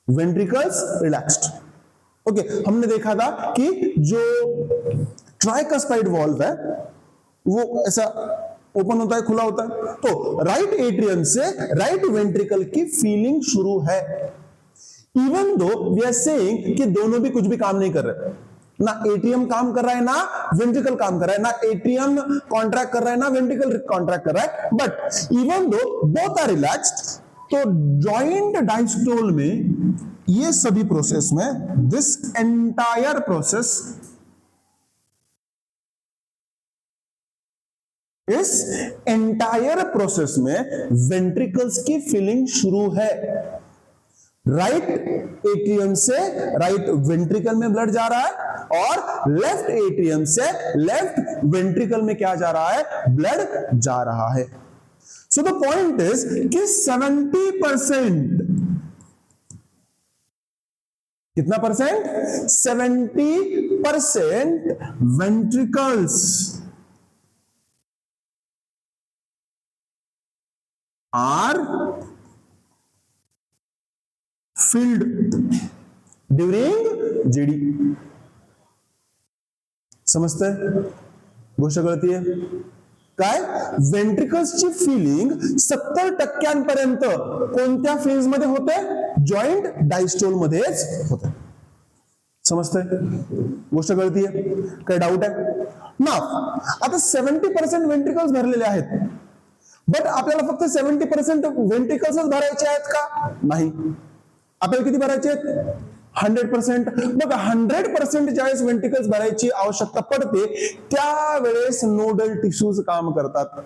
ventricles relaxed. Okay, हमने देखा था कि जो ट्राइकस्पाइड वॉल्व है वो ऐसा ओपन होता है, खुला होता है, तो राइट एट्रियम से राइट वेंट्रिकल की फीलिंग शुरू है। Even though we are saying कि दोनों भी कुछ भी काम नहीं कर रहे, ना एट्रियम काम कर रहा है ना वेंट्रिकल काम कर रहा है, ना एट्रियम कॉन्ट्रैक्ट कर रहा है ना वेंट्रिकल कॉन्ट्रैक्ट कर रहा है, बट इवन दो बोथ आर रिलैक्स्ड, तो जॉइंट डायस्टोल में ये सभी प्रोसेस में, दिस एंटायर प्रोसेस, इस एंटायर प्रोसेस में वेंट्रिकल्स की फिलिंग शुरू है। राइट एट्रियम से राइट वेंट्रिकल में ब्लड जा रहा है और लेफ्ट एट्रियम से लेफ्ट वेंट्रिकल में क्या जा रहा है? ब्लड जा रहा है। सो द पॉइंट इज कि 70%, कितना percent? 70% ventricles are filled during GD। समजते? गोष्ट कळतीये काय? वेंट्रिकल्सची फिलिंग 70% कोणत्या फेज मध्ये होते? जॉइंट डायस्टोल मध्येच होते। समजते? गोष्ट कळतीये? काय डाऊट आहे ना? आता 70% वेंट्रिकल्स भरलेले आहेत, बट आपल्याला फक्त 70% वेंट्रिकल्सच भरायचे आहेत का? नाही, आपल्याला किती भरायचे आहेत? 100%। बघा 100% ज्यावेळेस वेंट्रिकल्स भरायची आवश्यकता पडते त्यावेळेस नोडल टिश्यूज काम करतात।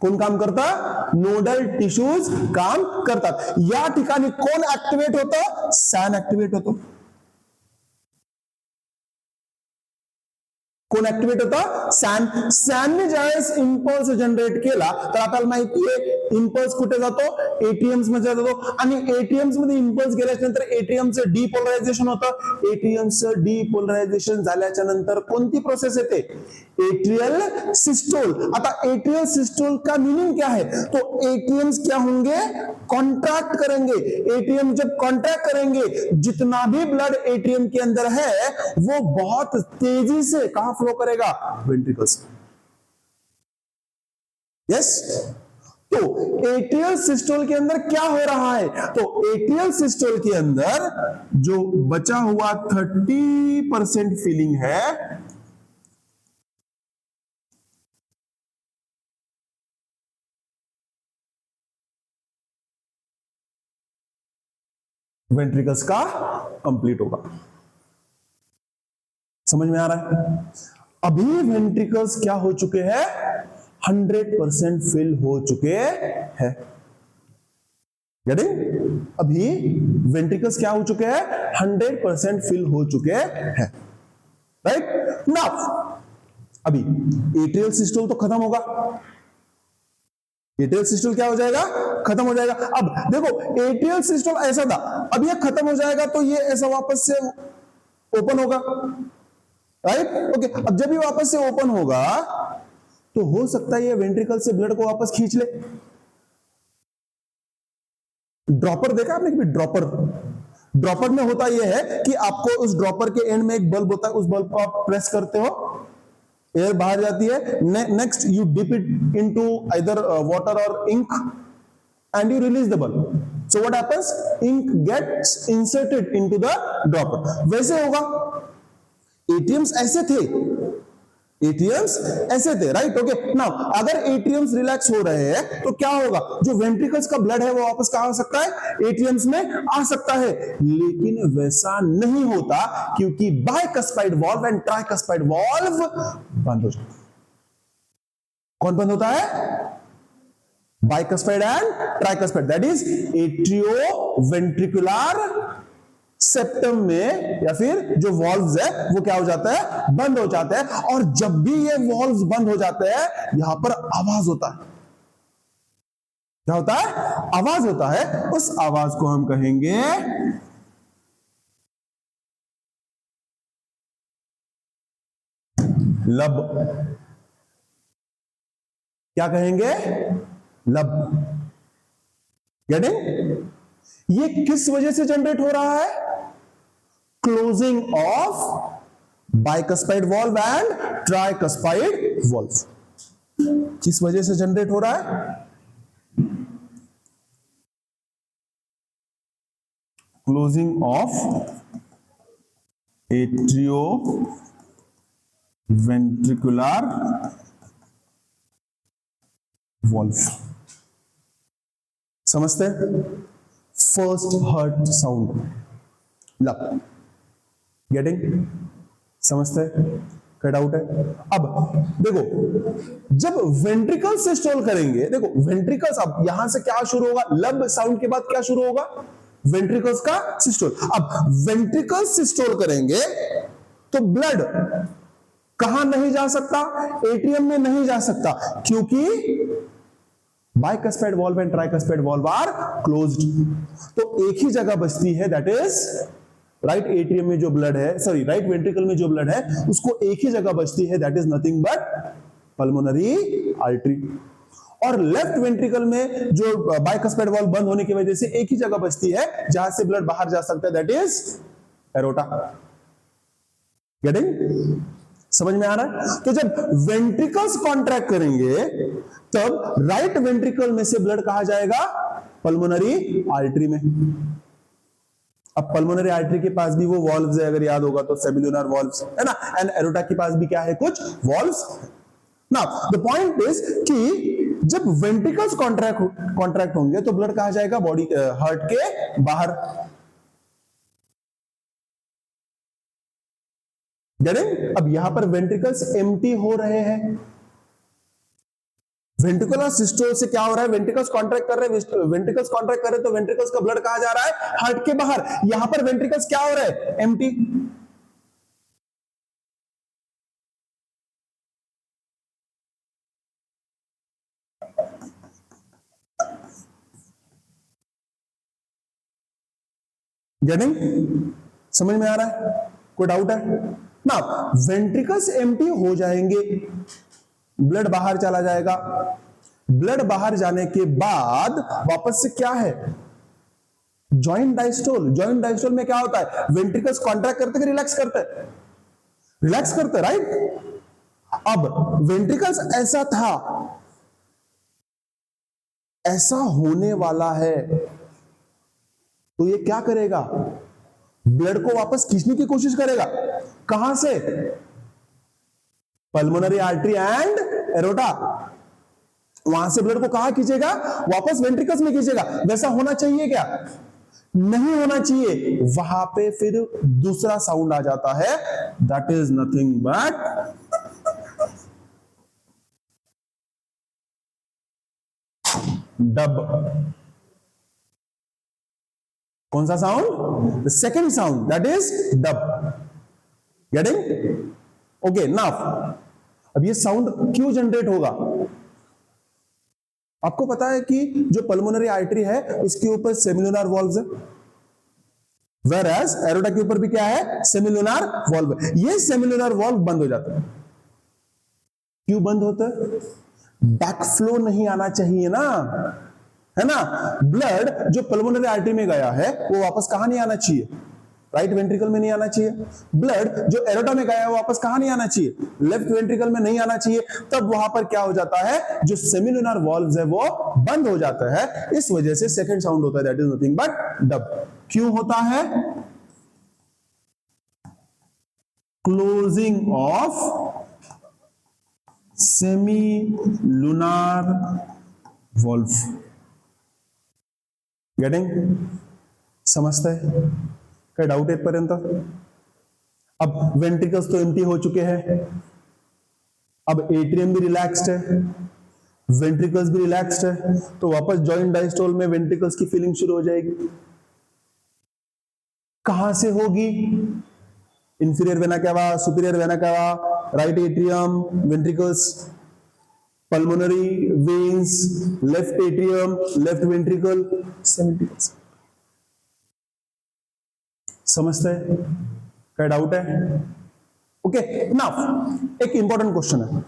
कोण काम करतात? नोडल टिश्यूज काम करतात। या ठिकाणी कोण ऍक्टिव्हेट होतं? सॅन ऍक्टिव्हेट होतो। कोण ऍक्टिव्हेट होतं? सॅनने ज्यावेळेस इम्पल्स जनरेट केला तर आपल्याला माहितीये इम्पल्स कुठे जातो? एटीएम्स मध्ये जातो आणि एटीएम्स मध्ये इम्पल्स गेल्याच्या नंतर एटीएमचं डिपोलरायझेशन होतं. एटीएमचं डिपोलरायझेशन झाल्याच्या नंतर कोणती प्रोसेस येते? Atrial systole. आता एट्रियल सिस्टोल का मीनिंग क्या है? तो एटीएम्स क्या होंगे? कॉन्ट्रैक्ट करेंगे. एटीएम जब कॉन्ट्रैक्ट करेंगे, जितना भी ब्लड एटीएम के अंदर है वो बहुत तेजी से कहां फ्लो करेगा? वेंट्रिकल्स. यस. तो एट्रियल सिस्टोल के अंदर क्या हो रहा है? तो एट्रियल सिस्टोल के अंदर जो बचा हुआ 30% फीलिंग है, वेंट्रिकल्स का कंप्लीट होगा. समझ में आ रहा है? अभी वेंट्रिकल्स क्या हो चुके हैं? 100% फिल हो चुके हैं. गेटिंग? अभी वेंट्रिकल्स क्या हो चुके हैं? 100% फिल हो चुके हैं. राइट नाउ अभी एट्रियल सिस्टोल तो खत्म होगा. एट्रियल सिस्टोल क्या हो जाएगा? खत्म हो जाएगा. अब देखो एट्रियल सिस्टोल ऐसा था, अब ये खत्म हो जाएगा तो ये ऐसा वापस से ओपन होगा. राइट? ओके. अब जब ये वापस से ओपन होगा तो हो सकता है ये वेंट्रिकल से ब्लड को वापस खींच ले. ड्रॉपर देखा आपने कभी? ड्रॉपर में होता यह है कि आपको उस ड्रॉपर के एंड में एक बल्ब होता है, उस बल्ब को आप प्रेस करते हो, एयर बाहर जाती है. Next you dip it into either water और ink and you release the bulb. So what happens? Ink gets inserted into the dropper. वैसे होगा. ATMs ऐसे थे. ATMs ऐसे थे. राइट? ओके. नाउ अगर ATMs रिलैक्स हो रहे हैं तो क्या होगा? जो वेंट्रिकल्स का ब्लड है वो वापस कहां आ सकता है? ATMs में आ सकता है. लेकिन वैसा नहीं होता क्योंकि bicuspid valve and tricuspid valve बंद हो जाता है. कौन बंद होता है? Bicuspid and tricuspid, that is atrioventricular septum में या फिर जो वॉल्व्स है वो क्या हो जाता है? बंद हो जाता है. और जब भी ये वॉल्व्स बंद हो जाते हैं यहां पर आवाज होता है. क्या होता है? आवाज होता है. उस आवाज को हम कहेंगे लब. क्या कहेंगे? लब. गेटिंग? ये किस वजह से जनरेट हो रहा है? Closing of bicuspid valve and tricuspid valve. किस वजह से जनरेट हो रहा है? Closing of atrioventricular valve. समझते? First heart sound lub. Getting? समझते? क्या डाउट है? अब देखो जब वेंट्रिकल से स्टोल करेंगे, देखो वेंट्रिकल्स अब यहां से क्या शुरू होगा? लब साउंड के बाद क्या शुरू होगा? वेंट्रिकल्स का सिस्टोल. अब वेंट्रिकल्स सिस्टोल करेंगे तो ब्लड कहां नहीं जा सकता? एटीएम में नहीं जा सकता क्योंकि bicuspid valve and tricuspid valve are closed. तो एक ही जगह बचती है, दैट इज राइट एट्रियम में जो ब्लड है, सॉरी राइट वेंट्रिकल में जो ब्लड है उसको एक ही जगह बचती है, that is nothing but pulmonary artery. और लेफ्ट वेंट्रिकल में जो बाइकस्पाइड वॉल्व बंद होने की वजह से एक ही जगह बचती है जहां से ब्लड बाहर जा सकता है, दैट इज एरोटा. गेटिंग? समझ में आ रहा है? तो जब वेंट्रिकल्स कॉन्ट्रैक्ट करेंगे तब राइट वेंट्रिकल में से ब्लड कहां जाएगा? पल्मोनरी आर्टरी में. अब पल्मोनरी आर्टरी के पास भी वो वॉल्व्स है, अगर याद होगा तो सेबुलर वॉल्व्स है ना, एंड एरोटा के पास भी क्या है? कुछ valves. Now the point is कि जब वेंट्रिकल्स कॉन्ट्रैक्ट होंगे तो ब्लड कहां जाएगा? बॉडी हार्ट के बाहर. गेटिंग? अब यहां पर वेंट्रिकल्स एम्प्टी हो रहे हैं. वेंट्रिकुलर सिस्टोल से क्या हो रहा है? वेंट्रिकल्स कॉन्ट्रैक्ट कर रहे हैं. वेंट्रिकल्स कॉन्ट्रैक्ट कर रहे हैं तो वेंट्रिकल्स का ब्लड कहां जा रहा है? हार्ट के बाहर. यहां पर वेंट्रिकल्स क्या हो रहा है? एम्प्टी. गेटिंग? समझ में आ रहा है? कोई डाउट है ना? वेंट्रिकल्स एम्प्टी हो जाएंगे, ब्लड बाहर चला जाएगा। ब्लड बाहर जाने के बाद वापस से क्या है? Joint diastole. जॉइंट डायस्टोल में क्या होता है? वेंट्रिकल्स कॉन्ट्रैक्ट करते कि रिलैक्स करते हैं? रिलैक्स करते, राइट? अब वेंट्रिकल्स ऐसा था, ऐसा होने वाला है, तो ये क्या करेगा? ब्लड को वापस खींचने की कोशिश करेगा। कहां से? Pulmonary artery and aorta. वहां से ब्लड को कहां खींचेगा? वापस वेंट्रिकल्स में खींचेगा। वैसा होना चाहिए क्या? नहीं होना चाहिए। वहां पे फिर दूसरा साउंड आ जाता है, that is nothing but dub. कौन सा sound? The second sound, that is dub. Getting? Okay, now अब ये साउंड क्यों जनरेट होगा? आपको पता है कि जो पल्मोनरी आर्टरी है इसके ऊपर सेमिलुनर वॉल्व्स है, वेरएज एरोटा के ऊपर भी क्या है? Semilunar valve. ये सेमिलुनर वॉल्व बंद हो जाता है। क्यों बंद होता है? बैक फ्लो नहीं आना चाहिए ना, है ना? ब्लड जो पल्मोनरी आर्टरी में गया है वो वापस कहां नहीं आना चाहिए? राइट वेंट्रिकल में नहीं आना चाहिए। ब्लड जो एरोटा में गया है वो वापस कहां नहीं आना चाहिए? लेफ्ट वेंट्रिकल में नहीं आना चाहिए। तब वहां पर क्या हो जाता है? जो सेमिलुनर वॉल्व्स है वो बंद हो जाता है। इस वजह से सेकंड साउंड होता है, that is nothing but dub. क्यों होता है? Closing of semilunar valve. Getting? समझते हैं? क्या डाउट है पर्यंत? अब वेंट्रिकल्स तो एम्प्टी हो चुके हैं, अब एट्रियम भी रिलैक्स्ड है, वेंट्रिकल्स भी रिलैक्स्ड है, तो वापस जॉइंट डायस्टोल में वेंट्रिकल्स की फीलिंग शुरू हो जाएगी। कहां से होगी? Inferior vena cava, superior vena cava, right atrium, ventricles, pulmonary veins, left atrium, left ventricle, ventricles. समझते हैं? क्या डाउट है? ओके, नाउ एक इंपॉर्टेंट क्वेश्चन है।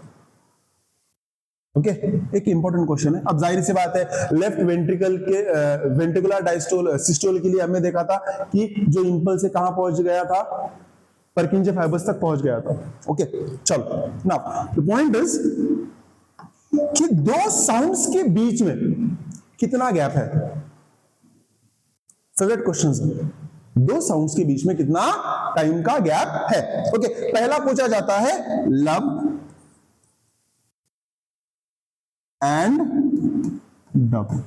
ओके, एक इंपॉर्टेंट क्वेश्चन है। अब जाहिर सी बात है, लेफ्ट वेंट्रिकल के वेंट्रिकुलर डायस्टोल सिस्टोल के लिए हमने देखा था कि जो इंपल्स से कहां पहुंच गया था? परकिंजे फाइबर्स तक पहुंच गया था। ओके, चलो नाउ द पॉइंट इज कि दो साउंड्स के बीच में कितना गैप है? Favourite question. दो साउंड्स के बीच में कितना टाइम का गैप है? ओके, पहला पूछा जाता है लब एंड डब।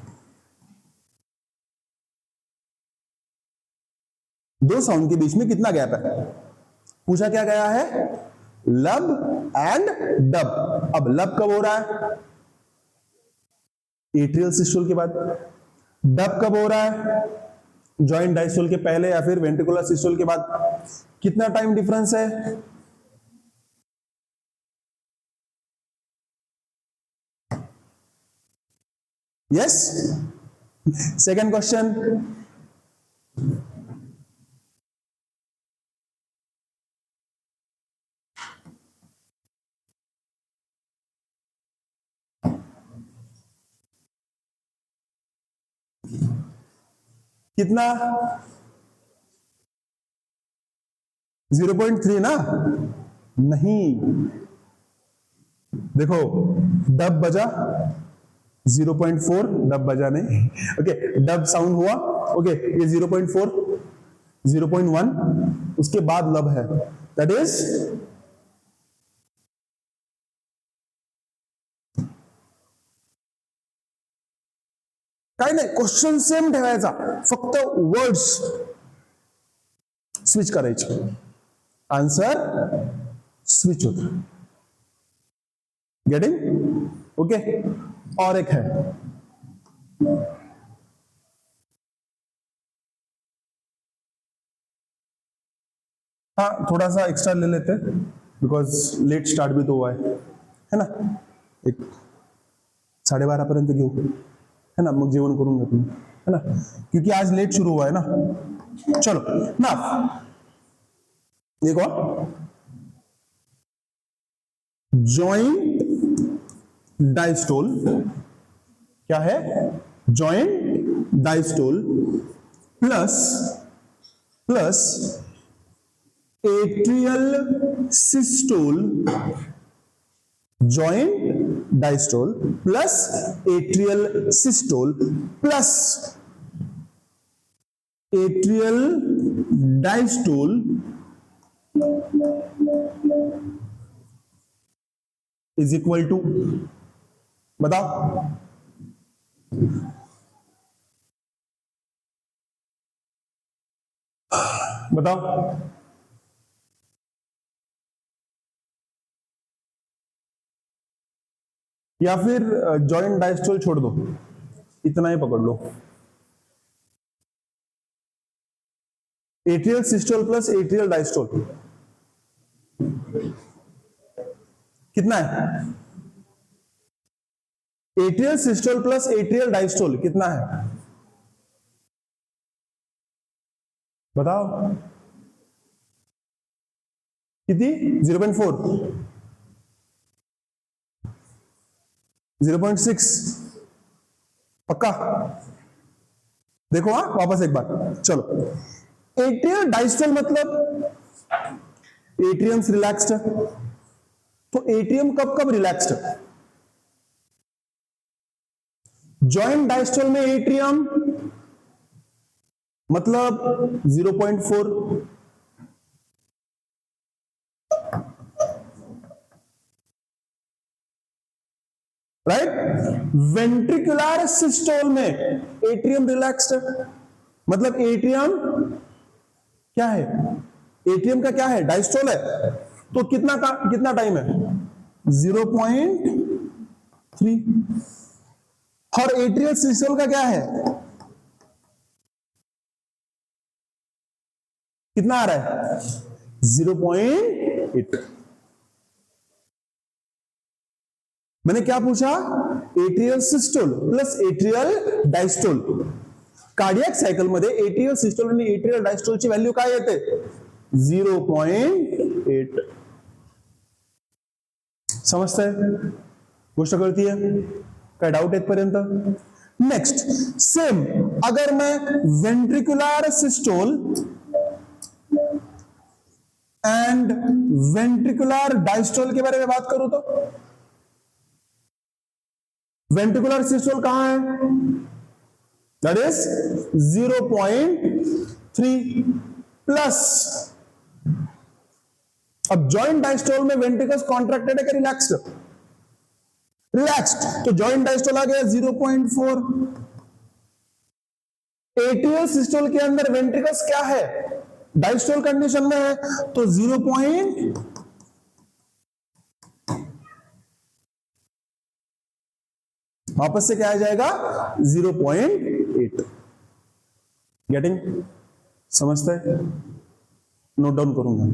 दो साउंड के बीच में कितना गैप है? पूछा क्या गया है? लब एंड डब। अब लब कब हो रहा है? एट्रियल सिस्टोल के बाद। डब कब हो रहा है? जॉइंट डायस्टोल के पहले या फिर वेंट्रिकुलर सिस्टोल के बाद। कितना टाइम डिफरेंस है? यस? सेकंड क्वेश्चन, कितना? 0.3 ना? नहीं, देखो डब बजा 0.4, डब बजा नहीं। ओके, डब साउंड हुआ। ओके, ये 0.4, 0.1, उसके बाद लब है, दैट इज काय नाही, क्वेश्चन सेम ठेवायचा, फक्त वर्ड्स स्विच करायचे, आंसर स्विच होता। गेटिंग? ओके, और एक है, हाँ थोड़ा सा एक्स्ट्रा ले लेते हैं बिकॉज लेट स्टार्ट भी तो हुआ है ना? एक 12:30 पर्यंत घेऊ, है ना? मग जेवण करून घेतो। है ना, क्योंकि आज लेट शुरू हुआ है ना। चलो ना देखो, जॉइंट डायस्टोल क्या है, joint diastole plus atrial systole, joint diastole plus atrial systole plus atrial diastole is equal to, बताओ बताओ, या फिर जॉइंट डायस्टोल छोड़ दो, इतना ही पकड़ लो। Atrial systole plus atrial diastole कितना है, atrial systole plus atrial diastole कितना है, बताओ कितनी, 0.4, 0.6, पक्का, देखो हाँ वापस एक बार, चलो एट्रियल डायस्टोल मतलब एट्रियम्स रिलैक्स्ड है, तो एट्रियम कब कब रिलैक्स्ड है, जॉइंट डायस्टोल में एट्रियम मतलब 0.4, राइट। वेंट्रिकुलर सिस्टोल में एट्रियम रिलैक्स्ड है, मतलब एट्रियम क्या है, एट्रियम का क्या है, डायस्टोल है, तो कितना टाइम है, 0.3, और एट्रियल सिस्टोल का क्या है, कितना आ रहा है, 0.8। मैंने क्या पूछा, atrial systole plus atrial diastole, cardiac cycle मध्ये एट्रियल सिस्टोल आणि एट्रियल डायस्टोलची व्हॅल्यू काय येते, 0.8। समजतंय, गोष्ट कळती है, काय डाउट इथपर्यंत। नेक्स्ट सेम, अगर मैं ventricular systole and ventricular diastole के बारे में बात करूं तो वेंट्रिकुलर सिस्टोल कहां है, दैट इज 0.3 प्लस, अब जॉइंट डायस्टोल में वेंट्रिकल्स कॉन्ट्रैक्टेड है कि रिलैक्स्ड, रिलैक्स्ड, तो जॉइंट डायस्टोल आ गया 0.4। एट्रियल सिस्टोल के अंदर वेंट्रिकल्स क्या है, डायस्टोल कंडीशन में है, तो 0. वापस से क्या आ जाएगा, 0.8। गेटिंग, समझते हैं, नोट डाउन करूंगा।